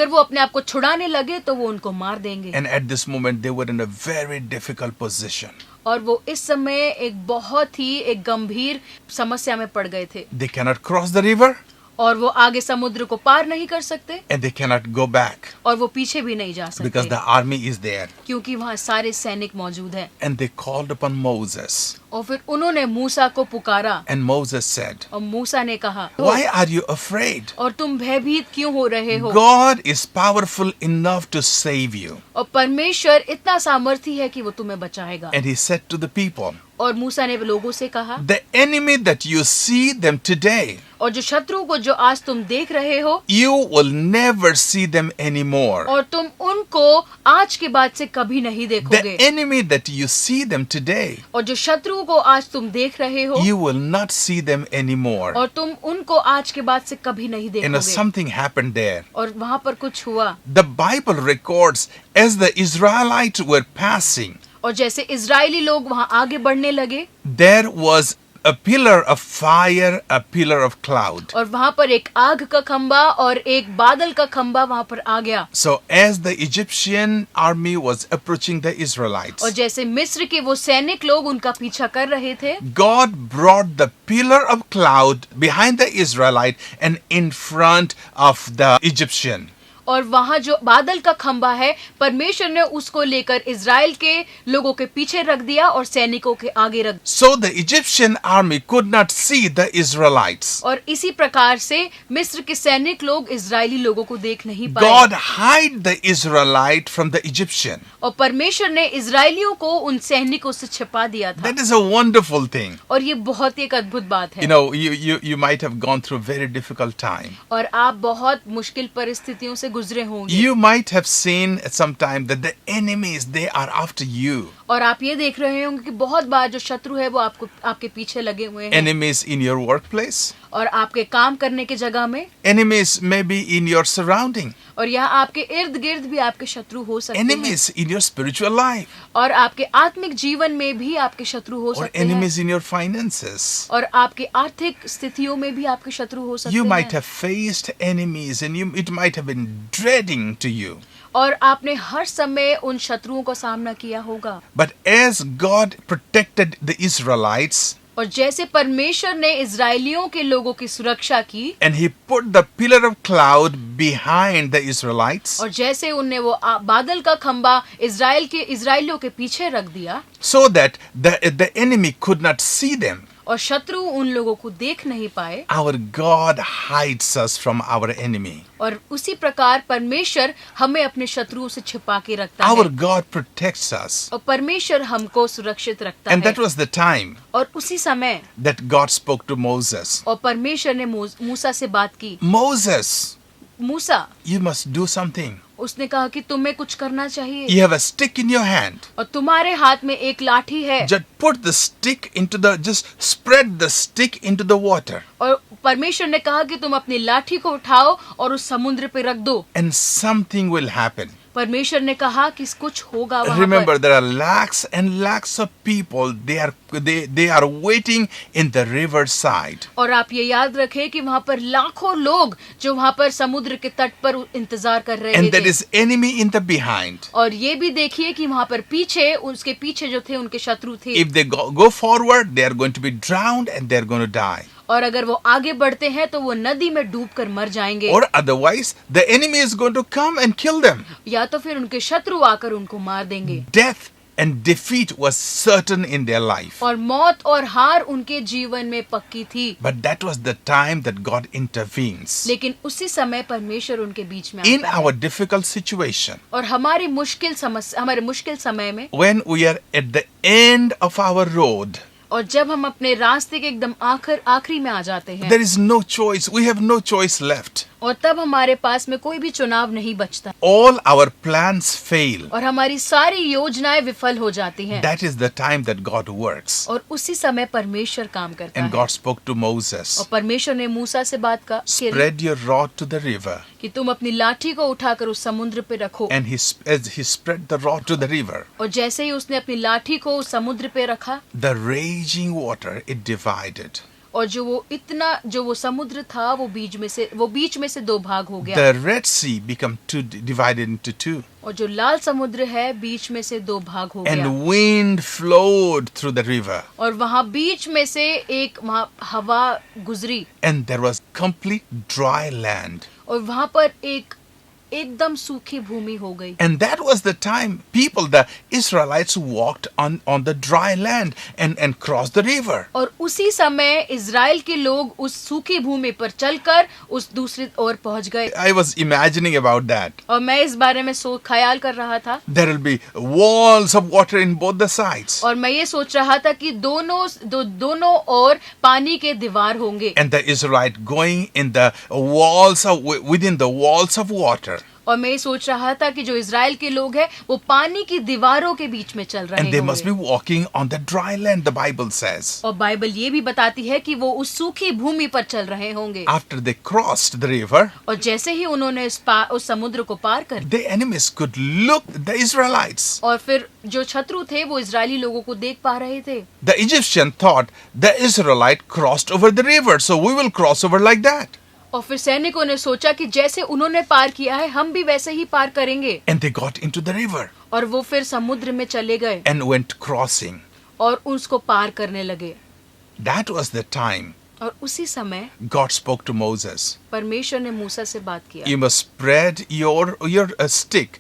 Speaker 7: वो अपने आप को छुड़ाने लगे तो वो उनको मार देंगे।
Speaker 6: And at this moment, they were in a very difficult position.
Speaker 7: और वो इस समय एक बहुत ही एक गंभीर समस्या में पड़ गए थे।
Speaker 6: They cannot cross the river.
Speaker 7: और वो आगे समुद्र को पार नहीं कर सकते।
Speaker 6: And they cannot go back.
Speaker 7: और वो पीछे भी नहीं जा सकते।
Speaker 6: Because the army is there.
Speaker 7: क्योंकि वहाँ सारे सैनिक मौजूद हैं।
Speaker 6: And they called upon Moses.
Speaker 7: और फिर उन्होंने मूसा को पुकारा।
Speaker 6: And Moses said,
Speaker 7: और मूसा ने कहा,
Speaker 6: why are you afraid?
Speaker 7: और तुम भयभीत क्यों हो रहे हो?
Speaker 6: God is powerful enough to save you.
Speaker 7: और परमेश्वर इतना सामर्थी है कि वो तुम्हें बचाएगा।
Speaker 6: And he said to the people,
Speaker 7: और मूसा ने लोगों से कहा,
Speaker 6: the enemy that you see them today,
Speaker 7: और जो शत्रु को जो आज तुम देख रहे हो,
Speaker 6: you will never see them anymore.
Speaker 7: और तुम उनको आज के बाद से कभी नहीं देखोगे।
Speaker 6: The enemy that you see them today,
Speaker 7: और जो शत्रु को आज तुम देख रहे हो,
Speaker 6: you will not see them anymore.
Speaker 7: और तुम उनको आज के बाद से कभी नहीं देखोगे।
Speaker 6: Something happened there.
Speaker 7: और वहाँ पर कुछ हुआ।
Speaker 6: The Bible records as the Israelites were passing,
Speaker 7: और जैसे इजरायली लोग वहाँ आगे बढ़ने लगे,
Speaker 6: there was a pillar of fire, a pillar of cloud.
Speaker 7: और वहाँ पर एक आग का खंबा और एक बादल का खंबा वहाँ पर आ गया।
Speaker 6: So as the Egyptian army was approaching the Israelites,
Speaker 7: और जैसे मिस्र के वो सैनिक लोग उनका पीछा कर रहे थे,
Speaker 6: God brought the pillar of cloud behind the Israelite and in front of the Egyptian.
Speaker 7: और वहाँ जो बादल का खंबा है, परमेश्वर ने उसको लेकर इजराइल के लोगों के पीछे रख दिया और सैनिकों के आगे रख दिया।
Speaker 6: So the Egyptian army could not see the Israelites.
Speaker 7: और इसी प्रकार से मिस्र के सैनिक लोग इजरायली लोगों को देख नहीं पाए।
Speaker 6: God hid the Israelite from the Egyptian.
Speaker 7: और परमेश्वर ने इजरायलियों को उन सैनिकों से छिपा दिया था।
Speaker 6: That is a wonderful thing.
Speaker 7: और ये बहुत ही एक अद्भुत बात है।
Speaker 6: You know, you might have gone through a very difficult time.
Speaker 7: और आप बहुत मुश्किल परिस्थितियों से गुजरे होंगे।
Speaker 6: You might have seen sometime that the enemies, they are after you.
Speaker 7: और आप ये देख रहे होंगे कि बहुत बार जो शत्रु है वो आपके पीछे लगे हुए हैं।
Speaker 6: Enemies in your workplace.
Speaker 7: और आपके काम करने की जगह में।
Speaker 6: Enemies may be in your surrounding.
Speaker 7: और यहाँ आपके इर्द गिर्द भी आपके शत्रु हो सकते हैं।
Speaker 6: Enemies in your spiritual life.
Speaker 7: और आपके आत्मिक जीवन में भी आपके शत्रु हो
Speaker 6: Or
Speaker 7: सकते हैं।
Speaker 6: enemies in your finances.
Speaker 7: और आपके आर्थिक स्थितियों में भी आपके शत्रु हो सकते
Speaker 6: You
Speaker 7: हैं।
Speaker 6: might have faced enemies and it might have been dreading to you.
Speaker 7: और आपने हर समय उन शत्रुओं का सामना किया होगा।
Speaker 6: But as God protected the Israelites,
Speaker 7: और जैसे परमेश्वर ने इजरायलियों के लोगों की सुरक्षा की,
Speaker 6: and he put the pillar of cloud behind the Israelites,
Speaker 7: और जैसे उनने वो बादल का खंबा इजरायलियों के पीछे रख दिया,
Speaker 6: so that the enemy could not see them.
Speaker 7: और शत्रु उन लोगों को देख नहीं पाए,
Speaker 6: Our God hides us from our enemy.
Speaker 7: और उसी प्रकार परमेश्वर हमें अपने शत्रुओं से छिपा के रखता
Speaker 6: Our
Speaker 7: है,
Speaker 6: God protects us.
Speaker 7: और परमेश्वर हमको सुरक्षित रखता
Speaker 6: And
Speaker 7: है।
Speaker 6: that was the time
Speaker 7: और उसी समय
Speaker 6: that God spoke to Moses.
Speaker 7: और परमेश्वर ने मूसा से बात की।
Speaker 6: Moses,
Speaker 7: Musa,
Speaker 6: you must do something.
Speaker 7: उसने कहा कि तुम्हें कुछ करना चाहिए,
Speaker 6: You have a stick in your hand.
Speaker 7: और तुम्हारे हाथ में एक लाठी है,
Speaker 6: Just spread the stick into the water.
Speaker 7: और परमेश्वर ने कहा कि तुम अपनी लाठी को उठाओ और उस समुद्र पे रख दो।
Speaker 6: And something will happen.
Speaker 7: परमेश्वर ने कहा कि कुछ होगा वहाँ
Speaker 6: Remember,
Speaker 7: पर।
Speaker 6: there are lakhs and lakhs of people. They are waiting in the river side.
Speaker 7: और आप ये याद रखें कि वहाँ पर लाखों लोग जो वहाँ पर समुद्र के तट पर इंतजार कर रहे
Speaker 6: And there
Speaker 7: थे।
Speaker 6: is enemy in the behind.
Speaker 7: और ये भी देखिए कि वहाँ पर पीछे, उसके पीछे जो थे उनके शत्रु थे।
Speaker 6: If they go forward, they are going to be drowned and they are going to die.
Speaker 7: और अगर वो आगे बढ़ते हैं तो वो नदी में डूबकर मर जाएंगे,
Speaker 6: Or otherwise, the enemy is going to come and kill them.
Speaker 7: या तो फिर उनके शत्रु आकर उनको मार देंगे।
Speaker 6: Death and defeat was certain in their life.
Speaker 7: और मौत और हार उनके जीवन में पक्की थी।
Speaker 6: But that was the time that God intervenes.
Speaker 7: लेकिन उसी समय परमेश्वर उनके बीच में
Speaker 6: In
Speaker 7: आता है।
Speaker 6: our difficult situation,
Speaker 7: और हमारे मुश्किल समय में,
Speaker 6: when we are at the end of our road,
Speaker 7: और जब हम अपने रास्ते के एकदम आखिरी में आ जाते हैं,
Speaker 6: there is no choice. We have no choice left.
Speaker 7: और तब हमारे पास में कोई भी चुनाव नहीं बचता,
Speaker 6: All our plans fail.
Speaker 7: और हमारी सारी योजनाएं विफल हो जाती हैं।
Speaker 6: That is the time that God works.
Speaker 7: और उसी समय परमेश्वर काम करता
Speaker 6: And
Speaker 7: है।
Speaker 6: God spoke to Moses.
Speaker 7: और परमेश्वर ने मूसा से बात की
Speaker 6: Spread your rod to the river.
Speaker 7: कि तुम अपनी लाठी को उठाकर उस समुद्र पे रखो।
Speaker 6: And as he spread the rod to the river,
Speaker 7: और जैसे ही उसने अपनी लाठी को उस समुद्र पे रखा,
Speaker 6: the raging water, it divided.
Speaker 7: और जो वो समुद्र था वो बीच में से दो भाग हो गया।
Speaker 6: The Red Sea became divided into two.
Speaker 7: और जो लाल समुद्र है बीच में से दो भाग हो गया।
Speaker 6: And wind flowed through the river.
Speaker 7: और वहाँ बीच में से एक हवा गुजरी,
Speaker 6: And there was complete dry land.
Speaker 7: और वहाँ पर एकदम सूखी भूमि हो गई।
Speaker 6: And that was the time the Israelites walked on the dry land and crossed the river.
Speaker 7: और उसी समय इजराइल के लोग उस सूखी भूमि पर चलकर उस दूसरी ओर पहुंच गए।
Speaker 6: I was imagining about that.
Speaker 7: और मैं इस बारे में ख्याल कर रहा था,
Speaker 6: There will be walls of water in both the sides.
Speaker 7: और मैं ये सोच रहा था कि दोनों ओर पानी के दीवार होंगे,
Speaker 6: And the Israelite going in the within the walls of water.
Speaker 7: और मैं ये सोच रहा था कि जो इजराइल के लोग हैं वो पानी की दीवारों के बीच में चल रहे
Speaker 6: And they must be
Speaker 7: होंगे।
Speaker 6: walking on the dry land, the Bible says.
Speaker 7: और बाइबल ये भी बताती है कि वो उस सूखी भूमि पर चल रहे होंगे।
Speaker 6: After they crossed the river,
Speaker 7: और जैसे ही उन्होंने उस समुद्र को पार कर,
Speaker 6: the enemies could look the Israelites.
Speaker 7: और फिर जो शत्रु थे वो इजरायली लोगों को देख पा रहे थे।
Speaker 6: The Egyptian thought the Israelite crossed over the river, so we will cross over like that.
Speaker 7: और फिर सैनिकों ने सोचा कि जैसे उन्होंने पार किया है हम भी वैसे ही पार करेंगे।
Speaker 6: And they got into the river
Speaker 7: और वो फिर समुद्र में चले गए
Speaker 6: and went crossing.
Speaker 7: और उसको पार करने लगे।
Speaker 6: That was the time
Speaker 7: और उसी समय
Speaker 6: God spoke to Moses.
Speaker 7: परमेश्वर ने मूसा से बात किया।
Speaker 6: You must spread your stick.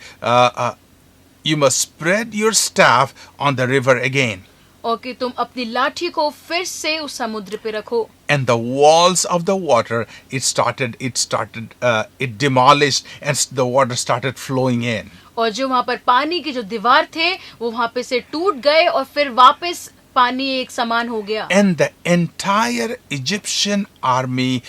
Speaker 6: You must spread your staff on the river again.
Speaker 7: और कि तुम अपनी लाठी को फिर से उस समुद्र पे रखो।
Speaker 6: And the walls of the water, it demolished and the water started flowing in.
Speaker 7: और जो वहाँ पर पानी की जो दीवार थे वो वहाँ पे से टूट गए और फिर वापस पानी एक समान हो गया।
Speaker 6: And the entire Egyptian army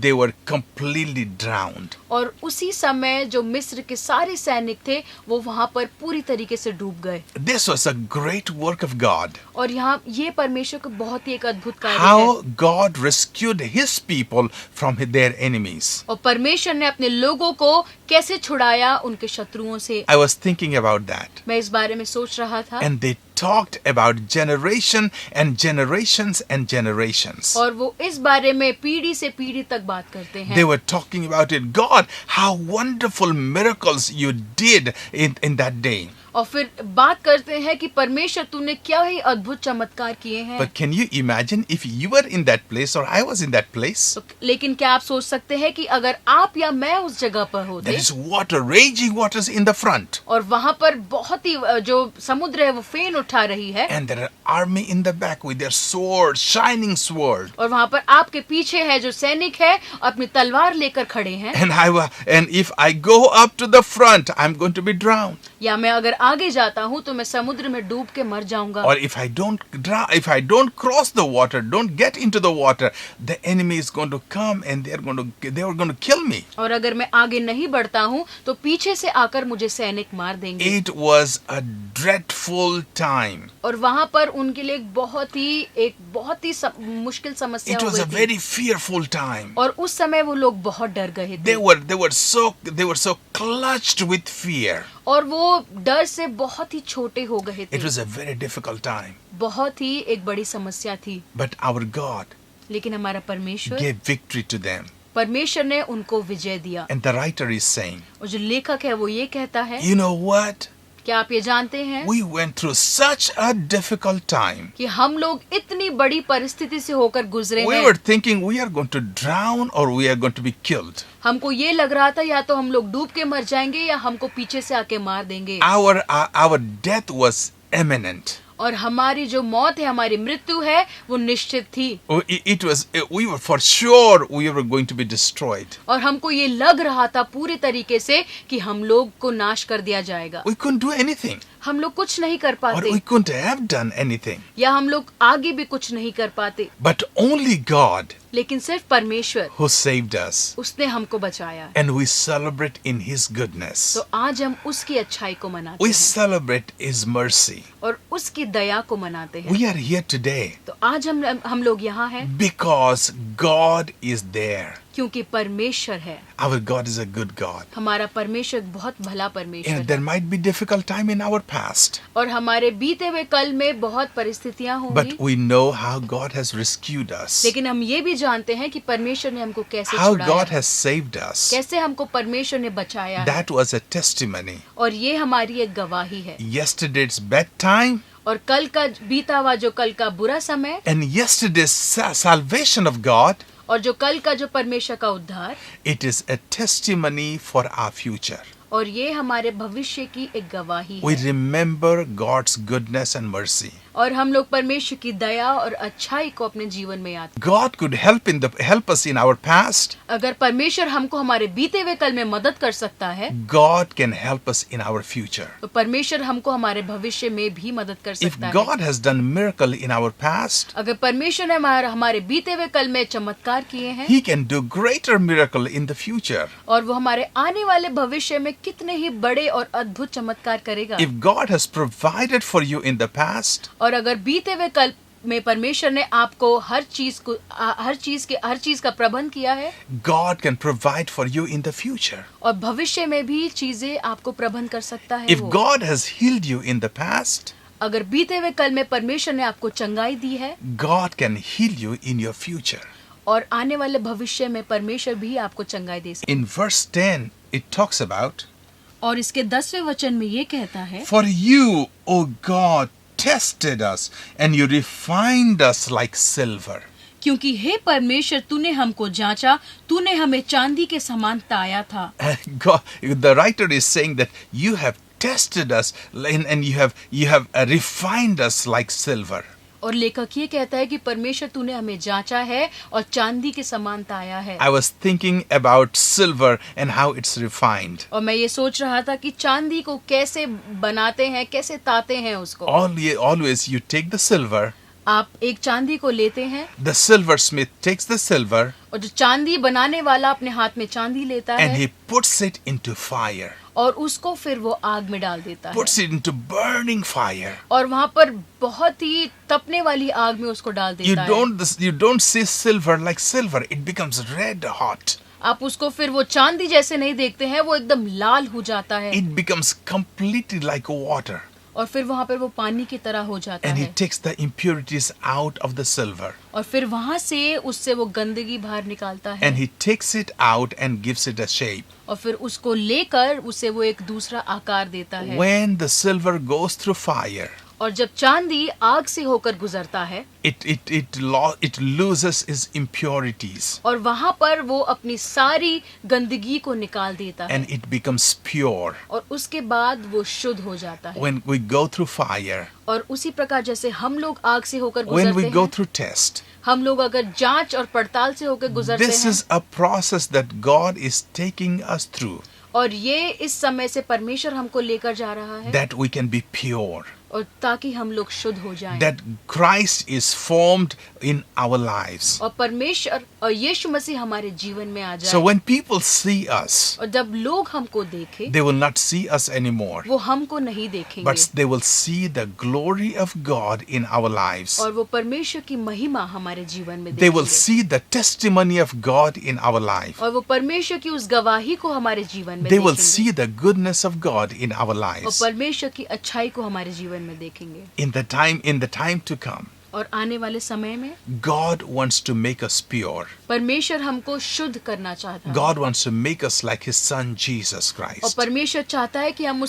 Speaker 6: they were completely drowned.
Speaker 7: और उसी समय जो मिस्र के सारे सैनिक थे वो वहाँ पर पूरी तरीके से डूब गए।
Speaker 6: This was a great work of God.
Speaker 7: और यहाँ ये परमेश्वर का बहुत ही एक अद्भुत कार्य है।
Speaker 6: How God rescued His people from their enemies.
Speaker 7: और परमेश्वर ने अपने लोगों को कैसे छुड़ाया उनके शत्रुओं से।
Speaker 6: I was thinking about that.
Speaker 7: मैं इस बारे में सोच रहा था।
Speaker 6: And they talked about generation and generations and generations.
Speaker 7: और वो इस बारे में पीढ़ी से पीढ़ी तक बात करते हैं।
Speaker 6: They were talking about it. God, how wonderful miracles you did in that day.
Speaker 7: और फिर बात करते हैं कि परमेश्वर तूने क्या ही अद्भुत चमत्कार किए हैं।
Speaker 6: But can you imagine if you were in that place or I was in that place?
Speaker 7: तो लेकिन क्या आप सोच सकते हैं कि अगर आप या मैं उस जगह पर होते,
Speaker 6: There is water, raging waters in the front.
Speaker 7: और वहाँ पर बहुत ही जो समुद्र है वो फेन उठा रही है,
Speaker 6: And there are army in the back with their sword, shining sword.
Speaker 7: और वहाँ पर आपके पीछे है जो सैनिक है अपनी तलवार लेकर खड़े हैं।
Speaker 6: And if I go up to the front, I'm going to be drowned.
Speaker 7: या मैं अगर आगे जाता हूँ तो मैं समुद्र में डूब के मर जाऊंगा।
Speaker 6: Or if I don't cross the water, don't get into the water, the enemy is going to come and they were going to kill me.
Speaker 7: और अगर मैं आगे नहीं बढ़ता हूँ तो पीछे से आकर मुझे सैनिक मार देंगे।
Speaker 6: It was a dreadful time.
Speaker 7: और वहाँ पर उनके लिए एक बहुत ही मुश्किल समस्या
Speaker 6: It
Speaker 7: हो
Speaker 6: was a
Speaker 7: गई थी।
Speaker 6: very fearful time.
Speaker 7: और उस समय वो लोग बहुत डर गए थे।
Speaker 6: They were so clutched with fear.
Speaker 7: और वो डर से बहुत ही छोटे हो गए थे।
Speaker 6: It was a very difficult time.
Speaker 7: बहुत ही एक बड़ी समस्या थी।
Speaker 6: But our God
Speaker 7: लेकिन हमारा परमेश्वर
Speaker 6: gave victory to them.
Speaker 7: परमेश्वर ने उनको विजय दिया।
Speaker 6: And the writer is saying,
Speaker 7: और जो लेखक है वो ये कहता है,
Speaker 6: you know what?
Speaker 7: क्या आप ये जानते हैं
Speaker 6: We went through such a difficult time.
Speaker 7: कि हम लोग इतनी बड़ी परिस्थिति से होकर गुजरे
Speaker 6: We
Speaker 7: हैं।
Speaker 6: were thinking we are going to drown or we are going to be killed.
Speaker 7: हमको ये लग रहा था या तो हम लोग डूब के मर जाएंगे या हमको पीछे से आके मार देंगे।
Speaker 6: Our death was imminent.
Speaker 7: और हमारी जो मौत है, हमारी मृत्यु है, वो निश्चित थी।
Speaker 6: We were for sure we were going to be destroyed.
Speaker 7: और हमको ये लग रहा था पूरी तरीके से कि हम लोग को नाश कर दिया जाएगा।
Speaker 6: We couldn't do anything.
Speaker 7: हम लोग कुछ नहीं कर
Speaker 6: Or
Speaker 7: पाते,
Speaker 6: we couldn't have done anything.
Speaker 7: या हम लोग आगे भी कुछ नहीं कर पाते।
Speaker 6: But only God
Speaker 7: लेकिन सिर्फ परमेश्वर,
Speaker 6: who saved us.
Speaker 7: उसने हमको बचाया।
Speaker 6: And we celebrate in His goodness.
Speaker 7: तो आज हम उसकी अच्छाई को मनाते
Speaker 6: We
Speaker 7: हैं
Speaker 6: celebrate His mercy.
Speaker 7: और उसकी दया को मनाते हैं।
Speaker 6: We are here today
Speaker 7: तो आज हम लोग यहाँ हैं
Speaker 6: because God is there.
Speaker 7: क्योंकि परमेश्वर है।
Speaker 6: Our God is a good God.
Speaker 7: हमारा परमेश्वर बहुत भला परमेश्वर
Speaker 6: And there
Speaker 7: है।
Speaker 6: might be difficult time in our past,
Speaker 7: और हमारे बीते हुए कल में बहुत परिस्थितियां
Speaker 6: but
Speaker 7: होंगी,
Speaker 6: we know how God has rescued us,
Speaker 7: लेकिन हम ये भी जानते हैं कि परमेश्वर ने हमको कैसे
Speaker 6: how
Speaker 7: छुड़ाया,
Speaker 6: God has saved us.
Speaker 7: कैसे हमको परमेश्वर ने बचाया है।
Speaker 6: That was a testimony.
Speaker 7: और ये हमारी एक गवाही है।
Speaker 6: Yesterday's bad time
Speaker 7: और कल का बीता हुआ जो कल का बुरा समय,
Speaker 6: and yesterday's salvation of God,
Speaker 7: और जो कल का जो परमेश्वर का उद्धार,
Speaker 6: it is a testimony for our future.
Speaker 7: और ये हमारे भविष्य की एक गवाही
Speaker 6: We
Speaker 7: है।
Speaker 6: remember God's goodness and mercy.
Speaker 7: और हम लोग परमेश्वर की दया और अच्छाई को अपने जीवन में याद।
Speaker 6: God could help us in our past.
Speaker 7: अगर परमेश्वर हमको हमारे बीते हुए कल में मदद कर सकता है,
Speaker 6: God can help us in our future.
Speaker 7: तो परमेश्वर हमको हमारे भविष्य में भी मदद कर
Speaker 6: If
Speaker 7: सकता है।
Speaker 6: God has done miracle in our past,
Speaker 7: अगर परमेश्वर ने हमारे बीते हुए कल में चमत्कार किए हैं,
Speaker 6: He can do greater miracle in the future.
Speaker 7: और वो हमारे आने वाले भविष्य में कितने ही बड़े और अद्भुत चमत्कार करेगा।
Speaker 6: If God has provided for you in the past,
Speaker 7: और अगर बीते हुए कल में परमेश्वर ने आपको हर चीज का प्रबंध किया है,
Speaker 6: God can provide for you in the future.
Speaker 7: और भविष्य में भी चीजें आपको प्रबंध कर सकता है।
Speaker 6: If
Speaker 7: वो
Speaker 6: God has healed you in the past,
Speaker 7: अगर बीते हुए कल में परमेश्वर ने आपको चंगाई दी है,
Speaker 6: God can heal you in your future.
Speaker 7: और आने वाले भविष्य में परमेश्वर भी आपको चंगाई दे सकता
Speaker 6: In verse 10, it talks about,
Speaker 7: है। और इसके 10वें वचन में ये कहता है,
Speaker 6: For you, O God, tested us, and you refined us like silver.
Speaker 7: क्योंकि हे परमेश्वर तूने हमको जांचा, तूने हमें चांदी के समान ताया था।
Speaker 6: The writer is saying that you have tested us and you have refined us like silver.
Speaker 7: और लेखक ये कहता है कि परमेश्वर तूने हमें जांचा है और चांदी के समान ताया है।
Speaker 6: I was thinking about silver and how it's refined.
Speaker 7: और मैं ये सोच रहा था कि चांदी को कैसे बनाते हैं, कैसे ताते हैं उसको।
Speaker 6: Always you take the silver,
Speaker 7: आप एक चांदी को लेते हैं,
Speaker 6: the silversmith takes the silver
Speaker 7: और जो चांदी बनाने वाला अपने हाथ में चांदी लेता
Speaker 6: and
Speaker 7: है,
Speaker 6: he puts it into fire,
Speaker 7: और उसको फिर वो आग में डाल देता है,
Speaker 6: puts it into burning fire.
Speaker 7: और वहाँ पर बहुत ही तपने वाली आग में उसको डाल
Speaker 6: You
Speaker 7: देता है।
Speaker 6: don't see silver like silver. It becomes red hot.
Speaker 7: आप उसको फिर वो चांदी जैसे नहीं देखते हैं, वो एकदम लाल हो जाता है,
Speaker 6: It becomes completely like water.
Speaker 7: और फिर वहाँ पर वो पानी की तरह हो जाता
Speaker 6: And he
Speaker 7: है,
Speaker 6: takes the impurities out of the silver.
Speaker 7: और फिर वहाँ से उससे वो गंदगी बाहर निकालता है,
Speaker 6: And he takes it out and gives it a shape.
Speaker 7: और फिर उसको लेकर उसे वो एक दूसरा आकार देता है।
Speaker 6: When the silver goes through fire,
Speaker 7: और जब चांदी आग से होकर गुजरता है,
Speaker 6: it loses its impurities
Speaker 7: और वहाँ पर वो अपनी सारी गंदगी को निकाल देता है,
Speaker 6: and it becomes pure.
Speaker 7: और उसके बाद वो शुद्ध हो जाता है।
Speaker 6: When we go through fire,
Speaker 7: और उसी प्रकार जैसे हम लोग आग से होकर
Speaker 6: when we
Speaker 7: गुजरते
Speaker 6: go
Speaker 7: हैं,
Speaker 6: through test,
Speaker 7: हम लोग अगर जांच और पड़ताल से होकर गुजरते
Speaker 6: this
Speaker 7: हैं,
Speaker 6: is a process that God is taking us through,
Speaker 7: और ये इस समय से परमेश्वर हमको लेकर जा रहा है,
Speaker 6: that we can be pure,
Speaker 7: और ताकि हम लोग शुद्ध हो जाएं,
Speaker 6: that Christ is formed in our lives.
Speaker 7: और परमेश्वर और यीशु मसीह हमारे जीवन में आ
Speaker 6: So
Speaker 7: जाए।
Speaker 6: when people see us,
Speaker 7: और जब लोग हमको देखें,
Speaker 6: they will not see us anymore,
Speaker 7: वो हमको नहीं देखेंगे,
Speaker 6: but they will see the glory of God in our lives.
Speaker 7: और वो परमेश्वर की महिमा हमारे जीवन में
Speaker 6: They will
Speaker 7: देखेंगे,
Speaker 6: see the testimony of God in our life.
Speaker 7: और वो परमेश्वर की उस गवाही को हमारे जीवन में
Speaker 6: They will
Speaker 7: देखेंगे,
Speaker 6: see the goodness of God in our
Speaker 7: और
Speaker 6: lives.
Speaker 7: परमेश्वर की अच्छाई को हमारे जीवन में देखेंगे।
Speaker 6: In the time to come,
Speaker 7: और आने वाले समय में
Speaker 6: God wants to make us pure.
Speaker 7: परमेश्वर हमको शुद्ध करना चाहता है,
Speaker 6: God wants to make us like His Son Jesus
Speaker 7: और
Speaker 6: Christ.
Speaker 7: परमेश्वर चाहता है कि हम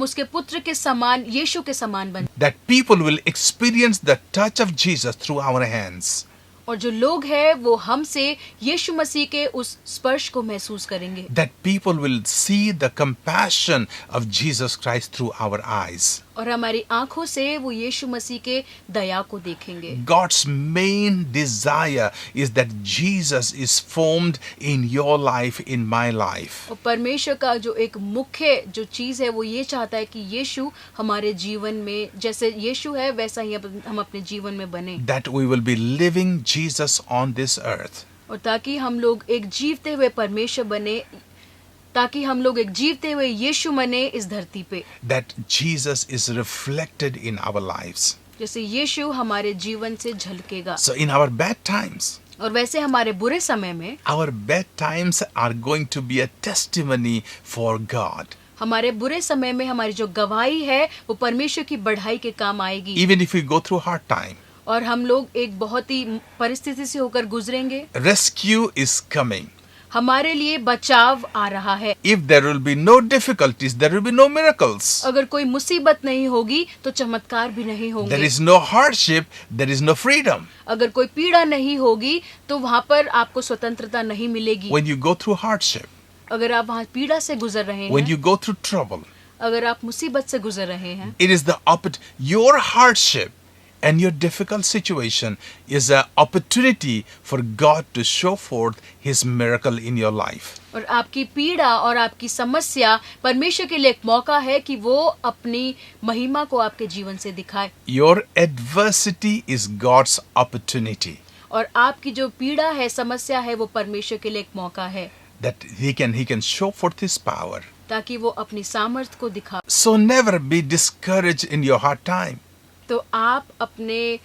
Speaker 7: उसके पुत्र के समान, यीशु के समान बन,
Speaker 6: That people will experience the touch of Jesus through our hands.
Speaker 7: और जो लोग हैं वो हमसे यीशु मसीह के उस स्पर्श को महसूस करेंगे,
Speaker 6: That people will see the compassion of Jesus Christ through our eyes.
Speaker 7: और हमारी आंखों से वो यीशु मसीह के दया को देखेंगे।
Speaker 6: God's main desire is that Jesus is formed in your life, in my life.
Speaker 7: और परमेश्वर का जो एक मुख्य जो चीज है वो ये चाहता है कि यीशु हमारे जीवन में, जैसे यीशु है वैसा ही हम अपने जीवन में बने,
Speaker 6: That we will be living Jesus on this earth.
Speaker 7: और ताकि हम लोग एक जीवते हुए परमेश्वर बने, ताकि हम लोग एक जीवते हुए यीशु बने इस धरती पे,
Speaker 6: That Jesus is reflected in our lives.
Speaker 7: जैसे यीशु हमारे जीवन से झलकेगा।
Speaker 6: So in our bad times,
Speaker 7: और वैसे हमारे बुरे समय में,
Speaker 6: our bad times are going to be a testimony for God.
Speaker 7: हमारे बुरे समय में हमारी जो गवाही है वो परमेश्वर की बढ़ाई के काम आएगी।
Speaker 6: Even if we go through hard time,
Speaker 7: और हम लोग एक बहुत ही परिस्थिति से होकर गुजरेंगे,
Speaker 6: rescue is coming.
Speaker 7: हमारे लिए बचाव आ रहा है।
Speaker 6: If there will be no difficulties, there will be no miracles.
Speaker 7: अगर कोई मुसीबत नहीं होगी तो चमत्कार भी नहीं
Speaker 6: There
Speaker 7: होंगे।
Speaker 6: is no hardship, there is no freedom.
Speaker 7: अगर कोई पीड़ा नहीं होगी तो वहाँ पर आपको स्वतंत्रता नहीं मिलेगी।
Speaker 6: When you go through hardship,
Speaker 7: अगर आप वहाँ पीड़ा से गुजर रहे
Speaker 6: when
Speaker 7: हैं,
Speaker 6: you go through trouble,
Speaker 7: अगर आप मुसीबत से गुजर रहे हैं,
Speaker 6: it is the opposite. Your hardship And your difficult situation is an opportunity for God to show forth His miracle in your life.
Speaker 7: और आपकी पीड़ा और आपकी समस्या परमेश्वर के लिए एक मौका है कि वो अपनी महिमा को आपके जीवन से दिखाए.
Speaker 6: Your adversity is God's opportunity
Speaker 7: और आपकी जो पीड़ा है, समस्या है, वो परमेश्वर के लिए एक मौका है
Speaker 6: that He can show forth His power.
Speaker 7: ताकि वो अपनी सामर्थ्य को दिखा.
Speaker 6: So never be discouraged in your hard time.
Speaker 7: तो आप अपने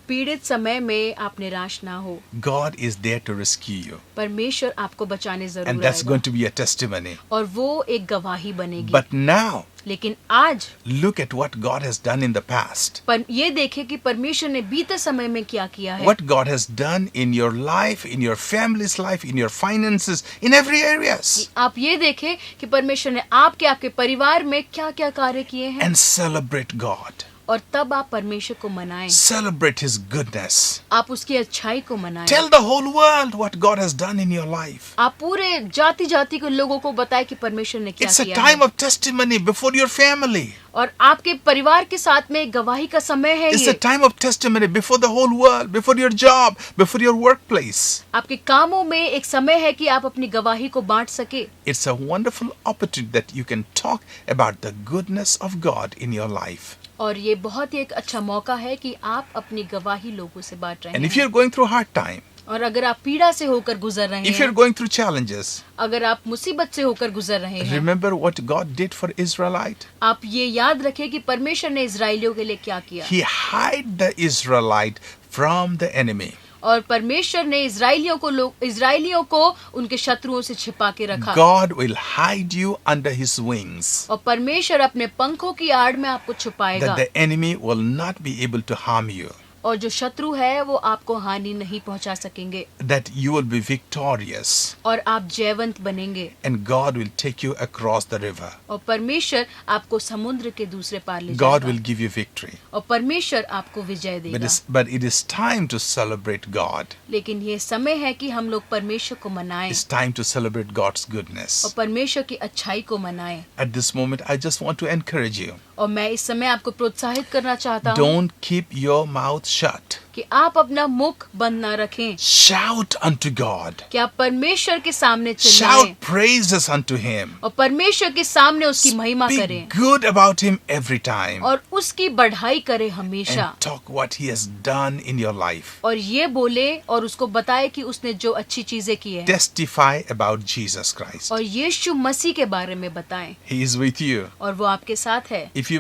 Speaker 7: पीड़ित समय में आप निराश ना हो.
Speaker 6: God is there to rescue you.
Speaker 7: परमेश्वर आपको बचाने जरूर
Speaker 6: And that's
Speaker 7: आएगा.
Speaker 6: going to be a testimony.
Speaker 7: और वो एक गवाही बनेगी.
Speaker 6: But now,
Speaker 7: लेकिन आज
Speaker 6: look at what God has done in the past.
Speaker 7: पर ये देखें कि परमेश्वर ने बीते समय में क्या किया है.
Speaker 6: What God has done in your life, in your family's life, in your finances, in every areas.
Speaker 7: आप ये देखें कि परमेश्वर ने आपके परिवार में क्या क्या कार्य किए हैं.
Speaker 6: And celebrate God.
Speaker 7: और तब आप परमेश्वर को मनाएं.
Speaker 6: Celebrate His goodness.
Speaker 7: आप उसकी अच्छाई को मनाएं.
Speaker 6: Tell the whole world what God has done in your life.
Speaker 7: आप पूरे जाति जाति के लोगों को बताएं कि परमेश्वर ने क्या
Speaker 6: It's a
Speaker 7: किया
Speaker 6: time
Speaker 7: है.
Speaker 6: of testimony before your family.
Speaker 7: और आपके परिवार के साथ में गवाही का समय है
Speaker 6: It's
Speaker 7: ये.
Speaker 6: a time of testimony before the whole world, before your job, before your workplace.
Speaker 7: आपके कामों में एक समय है कि आप अपनी गवाही को बांट सके.
Speaker 6: It's a wonderful opportunity that you can talk about the goodness of God in your life.
Speaker 7: और ये बहुत ही एक अच्छा मौका है कि आप अपनी गवाही लोगों से बांट रहे
Speaker 6: And if
Speaker 7: हैं.
Speaker 6: you're going through hard time,
Speaker 7: और अगर आप पीड़ा से होकर गुजर रहे
Speaker 6: if you're
Speaker 7: हैं,
Speaker 6: going through challenges,
Speaker 7: अगर आप मुसीबत से होकर गुजर रहे हैं,
Speaker 6: remember what God did for Israelite.
Speaker 7: आप ये याद रखें कि परमेश्वर ने इजराइलियों के लिए क्या किया.
Speaker 6: He hid the Israelite from the enemy.
Speaker 7: और परमेश्वर ने इजराइलियों को उनके शत्रुओं से छिपा के रखा.
Speaker 6: God will hide you under His wings,
Speaker 7: और परमेश्वर अपने पंखों की आड़ में आपको छुपाएगा.
Speaker 6: that the enemy will not be able to harm you,
Speaker 7: और जो शत्रु है वो आपको हानि नहीं पहुंचा सकेंगे.
Speaker 6: that you will be victorious,
Speaker 7: और आप जयवंत बनेंगे.
Speaker 6: and God will take you across the river.
Speaker 7: और परमेश्वर आपको समुद्र के दूसरे पार ले
Speaker 6: God
Speaker 7: जाएगा.
Speaker 6: will give you victory.
Speaker 7: और परमेश्वर आपको विजय देगा.
Speaker 6: But it is time to celebrate God.
Speaker 7: लेकिन ये समय है कि हम लोग परमेश्वर को मनाएं.
Speaker 6: It's time to celebrate God's goodness.
Speaker 7: और परमेश्वर की अच्छाई को मनाएं.
Speaker 6: At this moment, I just want to encourage you.
Speaker 7: और मैं इस समय आपको प्रोत्साहित करना चाहता हूँ
Speaker 6: Don't keep your mouth shut.
Speaker 7: कि आप अपना मुख बंद ना रखें.
Speaker 6: Shout unto God.
Speaker 7: कि आप परमेश्वर के सामने
Speaker 6: Shout
Speaker 7: चिल्लाएं.
Speaker 6: praises unto Him.
Speaker 7: और परमेश्वर के सामने उसकी महिमा करें.
Speaker 6: Speak good about Him every time.
Speaker 7: और उसकी बढ़ाई करें हमेशा.
Speaker 6: And talk what He has done in your life.
Speaker 7: और ये बोले और उसको बताए कि उसने जो अच्छी चीजें की है.
Speaker 6: Testify about Jesus Christ.
Speaker 7: और यीशु मसीह के बारे में बताएं.
Speaker 6: He is with you.
Speaker 7: और वो आपके साथ है.
Speaker 6: If you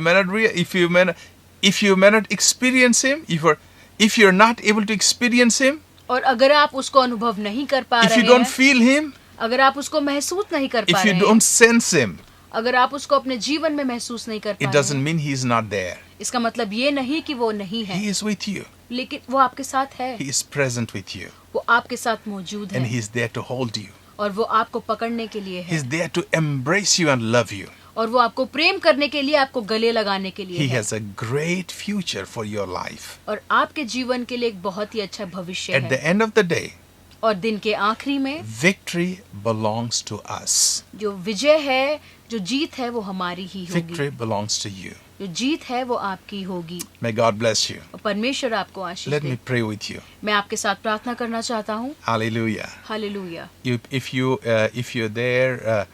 Speaker 6: may not experience Him, if you're not able to experience Him,
Speaker 7: और अगर आप उसको अनुभव नहीं कर पा
Speaker 6: if
Speaker 7: रहे
Speaker 6: you don't
Speaker 7: हैं,
Speaker 6: feel Him,
Speaker 7: अगर आप उसको महसूस नहीं कर पा
Speaker 6: if
Speaker 7: रहे
Speaker 6: you
Speaker 7: हैं,
Speaker 6: don't sense Him,
Speaker 7: अगर आप उसको अपने जीवन में महसूस नहीं कर पा
Speaker 6: it
Speaker 7: रहे
Speaker 6: doesn't
Speaker 7: हैं,
Speaker 6: mean He is not there.
Speaker 7: इसका मतलब ये नहीं कि वो नहीं है.
Speaker 6: He is with you.
Speaker 7: लेकिन वो आपके साथ है.
Speaker 6: He is present with you.
Speaker 7: वो आपके साथ मौजूद
Speaker 6: And
Speaker 7: है.
Speaker 6: He is there to hold you.
Speaker 7: और वो आपको पकड़ने के लिए
Speaker 6: He
Speaker 7: है.
Speaker 6: is there to embrace you and love you.
Speaker 7: और वो आपको प्रेम करने के लिए, आपको गले लगाने के लिए
Speaker 6: He
Speaker 7: है.
Speaker 6: has a great future for your life.
Speaker 7: और आपके जीवन के लिए एक बहुत ही अच्छा भविष्य
Speaker 6: At the
Speaker 7: है.
Speaker 6: end of the day,
Speaker 7: और दिन के आखिरी में
Speaker 6: victory belongs to us.
Speaker 7: जो विजय है, जो जीत है, वो हमारी ही होगी.
Speaker 6: Victory belongs to you.
Speaker 7: जो जीत है वो आपकी होगी.
Speaker 6: May God bless you.
Speaker 7: और परमेश्वर आपको आशीष
Speaker 6: Let
Speaker 7: they.
Speaker 6: me pray with you.
Speaker 7: मैं आपके साथ प्रार्थना करना चाहता हूँ.
Speaker 6: Hallelujah.
Speaker 7: Hallelujah.
Speaker 6: If you're there,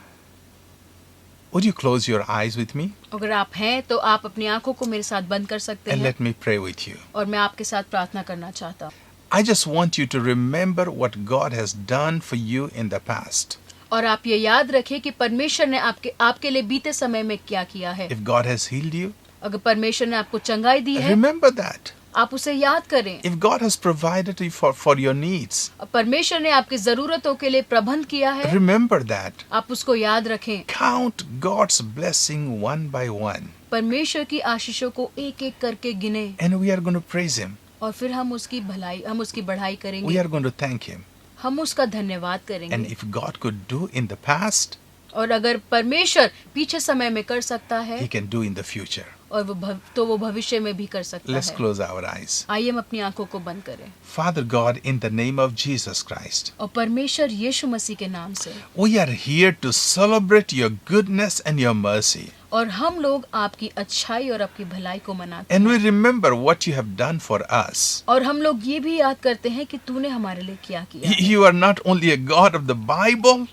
Speaker 6: would you close your eyes with me
Speaker 7: अगर आप हैं तो आप अपनी आंखों को मेरे साथ बंद कर सकते
Speaker 6: and
Speaker 7: हैं.
Speaker 6: let me pray with you.
Speaker 7: और मैं आपके साथ प्रार्थना करना चाहता हूँ.
Speaker 6: I just want you to remember what God has done for you in the past.
Speaker 7: और आप ये याद रखें कि परमेश्वर ने आपके लिए बीते समय में क्या किया है.
Speaker 6: If God has healed you,
Speaker 7: अगर परमेश्वर ने आपको चंगाई दी है,
Speaker 6: remember that.
Speaker 7: आप उसे याद करें.
Speaker 6: If God has provided you for your needs,
Speaker 7: और परमेश्वर ने आपकी जरूरतों के लिए प्रबंध किया है,
Speaker 6: remember that.
Speaker 7: आप उसको याद रखें.
Speaker 6: Count God's blessing one by one.
Speaker 7: परमेश्वर की आशीषों को एक एक करके गिने.
Speaker 6: And we are going to praise Him.
Speaker 7: और फिर हम उसकी बढ़ाई करेंगे.
Speaker 6: We are going to thank Him.
Speaker 7: हम उसका धन्यवाद
Speaker 6: And
Speaker 7: करेंगे.
Speaker 6: if God could do in the past,
Speaker 7: और अगर परमेश्वर पीछे समय में कर सकता है,
Speaker 6: He can do in the future.
Speaker 7: और वो भविष्य में भी कर सकता
Speaker 6: Let's
Speaker 7: है।
Speaker 6: close our eyes.
Speaker 7: आइए हम अपनी आंखों को बंद करें।
Speaker 6: Father God, in the name of Jesus Christ,
Speaker 7: और परमेश्वर यीशु मसीह के नाम से,
Speaker 6: we are here to celebrate your goodness and your mercy.
Speaker 7: और हम लोग आपकी अच्छाई और आपकी भलाई को मनाते
Speaker 6: And
Speaker 7: हैं।
Speaker 6: we remember what you have done for us.
Speaker 7: और हम लोग ये भी याद करते हैं कि तूने हमारे लिए क्या किया।
Speaker 6: You are not only a God of the Bible,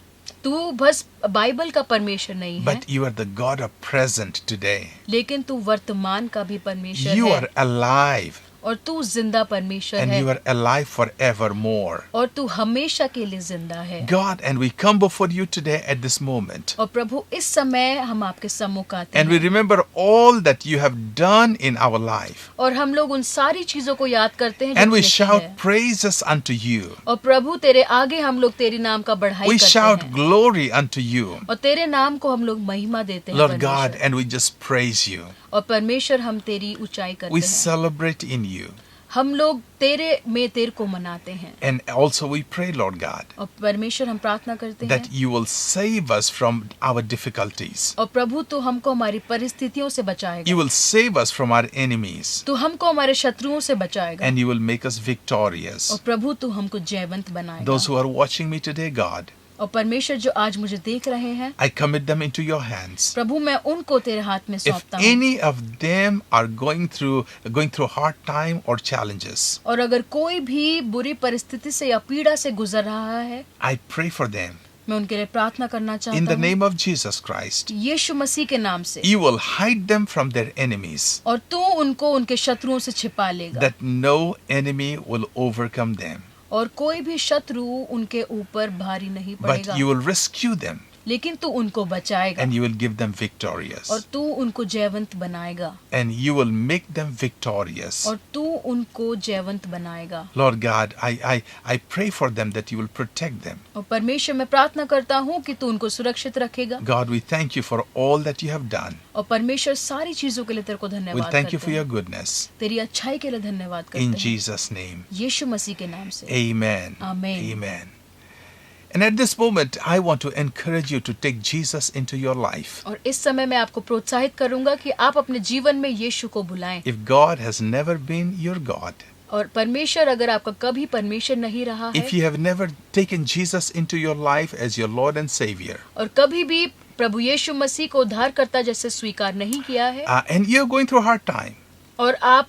Speaker 7: तू बस बाइबल का परमेश्वर नहीं है,
Speaker 6: but you are the God of present today.
Speaker 7: लेकिन तू वर्तमान का भी परमेश्वर
Speaker 6: You
Speaker 7: है,
Speaker 6: are alive,
Speaker 7: और तू जिंदा परमेश्वर
Speaker 6: and
Speaker 7: है,
Speaker 6: you are alive forevermore.
Speaker 7: और तू हमेशा के लिए जिंदा है।
Speaker 6: God, and we come before you today at this moment.
Speaker 7: और प्रभु, इस समय हम आपके सम्मुख आते
Speaker 6: And we
Speaker 7: हैं,
Speaker 6: remember all that you have done in our life.
Speaker 7: और हम लोग उन सारी चीजों को याद करते हैं जो
Speaker 6: And we
Speaker 7: तूने की
Speaker 6: shout
Speaker 7: है।
Speaker 6: praises unto you.
Speaker 7: और प्रभु, तेरे आगे हम लोग तेरी नाम का बढ़ाई
Speaker 6: We
Speaker 7: करते
Speaker 6: shout
Speaker 7: हैं,
Speaker 6: glory unto you,
Speaker 7: और तेरे नाम को हम लोग महिमा देते हैं
Speaker 6: Lord God,
Speaker 7: परमेश्वर।
Speaker 6: and we just praise you.
Speaker 7: और परमेश्वर, हम तेरी ऊंचाई करते
Speaker 6: We
Speaker 7: हैं,
Speaker 6: celebrate in you.
Speaker 7: हम लोग तेरे में तेरे को मनाते हैं।
Speaker 6: And also we pray, Lord God,
Speaker 7: और परमेश्वर, हम प्रार्थना करते
Speaker 6: that
Speaker 7: हैं,
Speaker 6: you will save us from our difficulties.
Speaker 7: और प्रभु तू हमको हमारी परिस्थितियों से बचाएगा,
Speaker 6: You will save us from our enemies.
Speaker 7: तू हमको हमारे शत्रुओं से बचाएगा,
Speaker 6: And you will make us victorious.
Speaker 7: और प्रभु तू हमको जयवंत बनाएगा।
Speaker 6: Those who are watching me today, God,
Speaker 7: और परमेश्वर, जो आज मुझे देख रहे हैं,
Speaker 6: I commit them into your hands.
Speaker 7: प्रभु मैं उनको तेरे हाथ में
Speaker 6: If
Speaker 7: सौंपता हूँ।
Speaker 6: any of them are going through hard time or challenges,
Speaker 7: और अगर कोई भी बुरी परिस्थिति से या पीड़ा से गुजर रहा है,
Speaker 6: I pray for them.
Speaker 7: मैं उनके लिए प्रार्थना करना
Speaker 6: In
Speaker 7: चाहता
Speaker 6: the
Speaker 7: हूँ,
Speaker 6: name of Jesus Christ,
Speaker 7: यीशु मसीह के नाम से,
Speaker 6: you will hide them from their enemies,
Speaker 7: और तू उनको उनके शत्रुओं से छिपा लेगा,
Speaker 6: that no enemy will overcome them.
Speaker 7: और कोई भी शत्रु उनके ऊपर भारी नहीं
Speaker 6: But
Speaker 7: पड़ेगा,
Speaker 6: you will rescue them,
Speaker 7: लेकिन तू उनको बचाएगा,
Speaker 6: and you will give them victorious.
Speaker 7: और तू उनको जयवंत बनाएगा,
Speaker 6: And you will make them victorious.
Speaker 7: और तू उनको जयवंत बनाएगा।
Speaker 6: Lord God, I pray for them that you will protect them.
Speaker 7: और परमेश्वर, मैं प्रार्थना करता हूँ कि तू उनको सुरक्षित रखेगा।
Speaker 6: God, we thank you for all that you have done.
Speaker 7: और परमेश्वर, सारी चीजों के लिए तेरे को
Speaker 6: We
Speaker 7: धन्यवाद
Speaker 6: thank you
Speaker 7: करते
Speaker 6: for your
Speaker 7: हैं,
Speaker 6: goodness.
Speaker 7: तेरी अच्छाई के लिए धन्यवाद
Speaker 6: In
Speaker 7: करते हैं,
Speaker 6: Jesus' name.
Speaker 7: यीशु मसीह के नाम से,
Speaker 6: Amen.
Speaker 7: Amen.
Speaker 6: Amen. And at this moment, I want to encourage you to take Jesus into your life.
Speaker 7: और इस समय मैं आपको प्रोत्साहित करूंगा कि आप अपने जीवन में यीशु को बुलाएं।
Speaker 6: If God has never been your God,
Speaker 7: और परमेश्वर अगर आपका कभी परमेश्वर नहीं रहा है,
Speaker 6: if you have never taken Jesus into your life as your Lord and Savior,
Speaker 7: और कभी भी प्रभु यीशु मसीह को उद्धारकर्ता जैसे स्वीकार नहीं किया है,
Speaker 6: and you're going through a hard time,
Speaker 7: और आप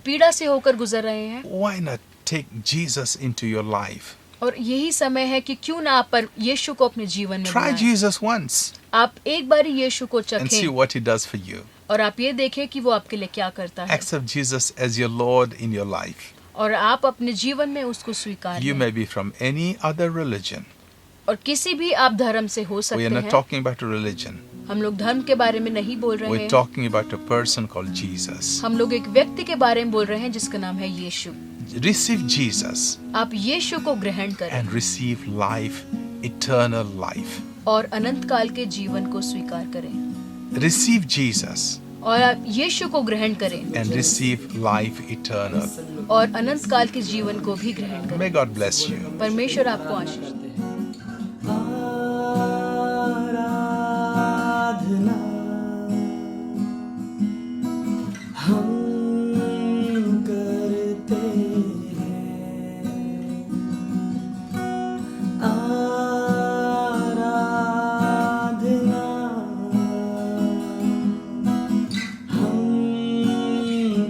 Speaker 7: पीड़ा से होकर गुजर रहे हैं,
Speaker 6: why not take Jesus into your life?
Speaker 7: और यही समय है कि क्यों ना आप पर यीशु को अपने जीवन में
Speaker 6: Try
Speaker 7: बुलाएं।
Speaker 6: Jesus once
Speaker 7: आप एक बारी यीशु को
Speaker 6: and see
Speaker 7: चखें,
Speaker 6: what He does for you.
Speaker 7: और आप ये देखें कि वो आपके लिए क्या करता है,
Speaker 6: Accept Jesus as your Lord in your life.
Speaker 7: और आप अपने जीवन में उसको स्वीकार
Speaker 6: You
Speaker 7: करें।
Speaker 6: may be from any other religion.
Speaker 7: और किसी भी आप धर्म से हो
Speaker 6: We
Speaker 7: सकते
Speaker 6: are not
Speaker 7: हैं।
Speaker 6: talking about a religion.
Speaker 7: हम लोग धर्म के बारे में नहीं बोल रहे
Speaker 6: We're
Speaker 7: हैं,
Speaker 6: talking about a person called Jesus.
Speaker 7: हम लोग एक व्यक्ति के बारे में बोल रहे हैं जिसका नाम है यीशु।
Speaker 6: Receive Jesus
Speaker 7: आप यीशु को ग्रहण करें
Speaker 6: and receive life, eternal life.
Speaker 7: और अनंत काल के जीवन को स्वीकार करें,
Speaker 6: Receive Jesus
Speaker 7: और आप यीशु को ग्रहण करें
Speaker 6: and receive life eternal.
Speaker 7: और अनंत काल के जीवन को भी ग्रहण करें।
Speaker 6: May God bless you.
Speaker 7: परमेश्वर आपको आशीष दे।
Speaker 2: आराधना हम करते हैं, आराधना हम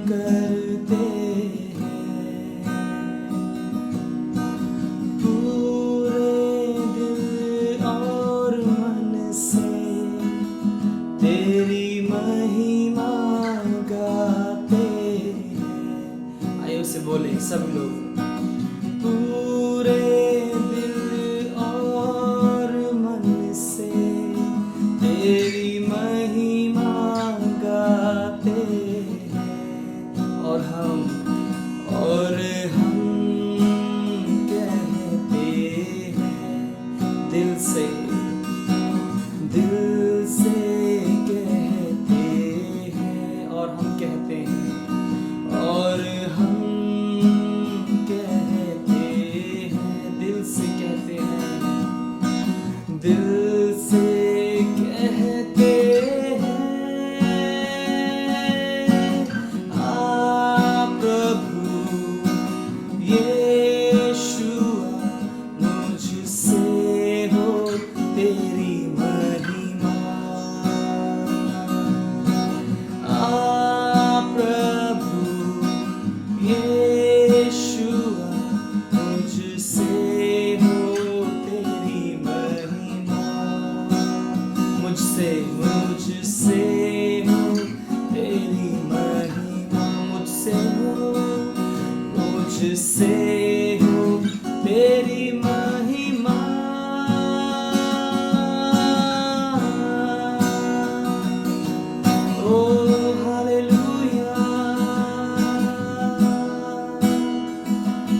Speaker 2: करते हैं, पूरे दिल और मन से तेरी महिमा गाते हैं। आइए उसे बोले सब लोग, पूरे दिल और मन से तेरी महिमा गाते हैं, और हम कहते हैं दिल से कहते हैं, और हम कहते हैं, और हम कहते मुझसे हो तेरी महिमा, मुझसे हो तेरी महिमा। ओ हालेलुया,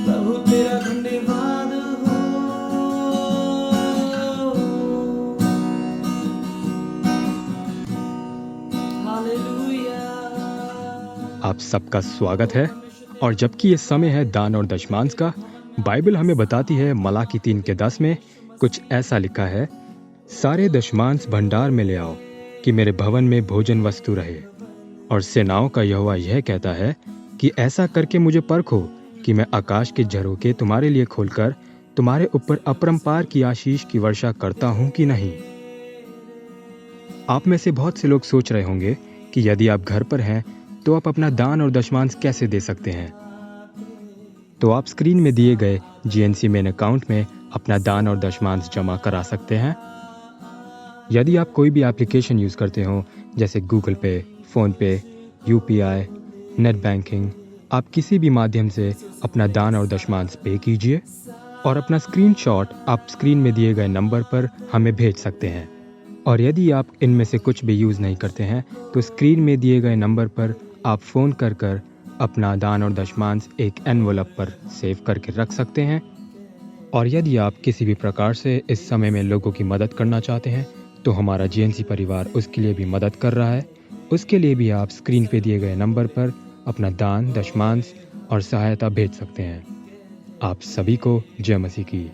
Speaker 2: प्रभु तेरा धन्यवाद हो। हालेलुया।
Speaker 8: आप सबका स्वागत है। और जबकि ये समय है दान और दशमांश का, बाइबल हमें बताती है मलाकी 3:10 में कुछ ऐसा लिखा है, सारे दशमांश भंडार में ले आओ कि मेरे भवन में भोजन वस्तु रहे। और सेनाओं का यहोवा यह कहता है कि ऐसा करके मुझे परखो कि मैं आकाश के झरोखे तुम्हारे लिए खोलकर तुम्हारे ऊपर अपरंपार की आशीष की वर्षा करता हूं कि नहीं। आप में से बहुत से लोग सोच रहे होंगे कि यदि आप घर पर हैं तो आप अपना दान और दशमांश कैसे दे सकते हैं। तो आप स्क्रीन में दिए गए GNC मेन अकाउंट में अपना दान और दशमांश जमा करा सकते हैं। यदि आप कोई भी एप्लीकेशन यूज करते हो जैसे गूगल पे, फोन पे, UPI, नेट बैंकिंग, आप किसी भी माध्यम से अपना दान और दशमांश पे कीजिए और अपना स्क्रीनशॉट आप स्क्रीन में दिए गए नंबर पर हमें भेज सकते हैं। और यदि आप इनमें से कुछ भी यूज नहीं करते हैं तो स्क्रीन में दिए गए नंबर पर आप फोन कर अपना दान और दशमांश एक एनवलप पर सेव करके रख सकते हैं। और यदि आप किसी भी प्रकार से इस समय में लोगों की मदद करना चाहते हैं तो हमारा GNC परिवार उसके लिए भी मदद कर रहा है। उसके लिए भी आप स्क्रीन पे दिए गए नंबर पर अपना दान, दशमांश और सहायता भेज सकते हैं। आप सभी को जय मसीह की।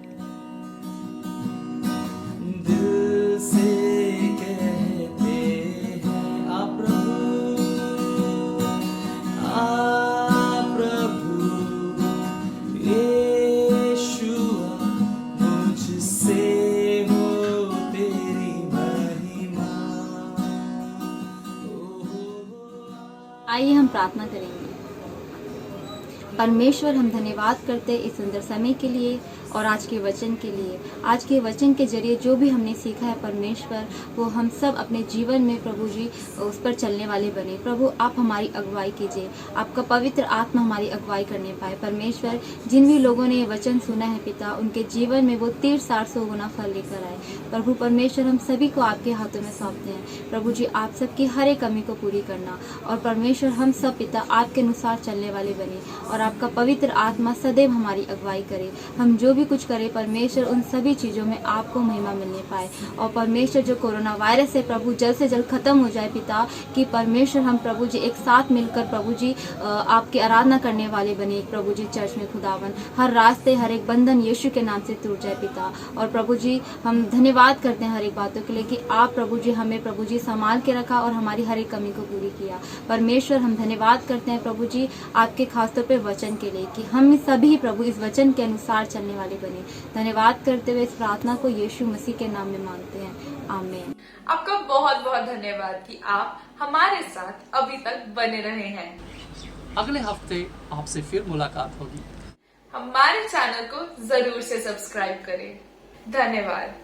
Speaker 2: दिल से कहते हैं आ प्रभु यीशुआ, मुझसे हो तेरी महिमा।
Speaker 9: आइए हम प्रार्थना करेंगे। परमेश्वर, हम धन्यवाद करते हैं इस सुंदर समय के लिए और आज के वचन के लिए। आज के वचन के जरिए जो भी हमने सीखा है परमेश्वर, वो हम सब अपने जीवन में प्रभु जी उस पर चलने वाले बने। प्रभु आप हमारी अगुवाई कीजिए, आपका पवित्र आत्मा हमारी अगुवाई करने पाए। परमेश्वर, जिन भी लोगों ने ये वचन सुना है पिता, उनके जीवन में वो 300 गुना फल लेकर आए। प्रभु परमेश्वर, हम सभी को आपके हाथों में सौंपते हैं। प्रभु जी आप सबकी हर एक कमी को पूरी करना और परमेश्वर हम सब पिता आपके अनुसार चलने वाले बने और आपका पवित्र आत्मा सदैव हमारी अगुवाई करे। हम जो भी कुछ करें परमेश्वर, उन सभी चीजों में आपको महिमा मिलने पाए। और परमेश्वर, जो कोरोना वायरस है प्रभु जल्द से जल्द खत्म हो जाए पिता, कि परमेश्वर हम प्रभु जी एक साथ मिलकर प्रभु जी आपकी आराधना करने वाले बने प्रभु जी चर्च में। खुदावन, हर रास्ते हर एक बंधन यीशु के नाम से टूट जाए पिता। और प्रभु जी हम धन्यवाद करते हैं हर एक बातों के लिए कि आप प्रभु जी हमें प्रभु जी संभाल के रखा और हमारी हर एक कमी को पूरी किया। परमेश्वर, हम धन्यवाद करते हैं प्रभु जी आपके खासतौर पे वचन के लिए कि हम सभी प्रभु इस वचन के अनुसार चलने वाले बने। धन्यवाद करते हुए इस प्रार्थना को यीशु मसीह के नाम में मांगते हैं, आमीन।
Speaker 4: आपका बहुत बहुत धन्यवाद कि आप हमारे साथ अभी तक बने रहे हैं।
Speaker 3: अगले हफ्ते आपसे फिर मुलाकात होगी।
Speaker 4: हमारे चैनल को जरूर से सब्सक्राइब करें। धन्यवाद।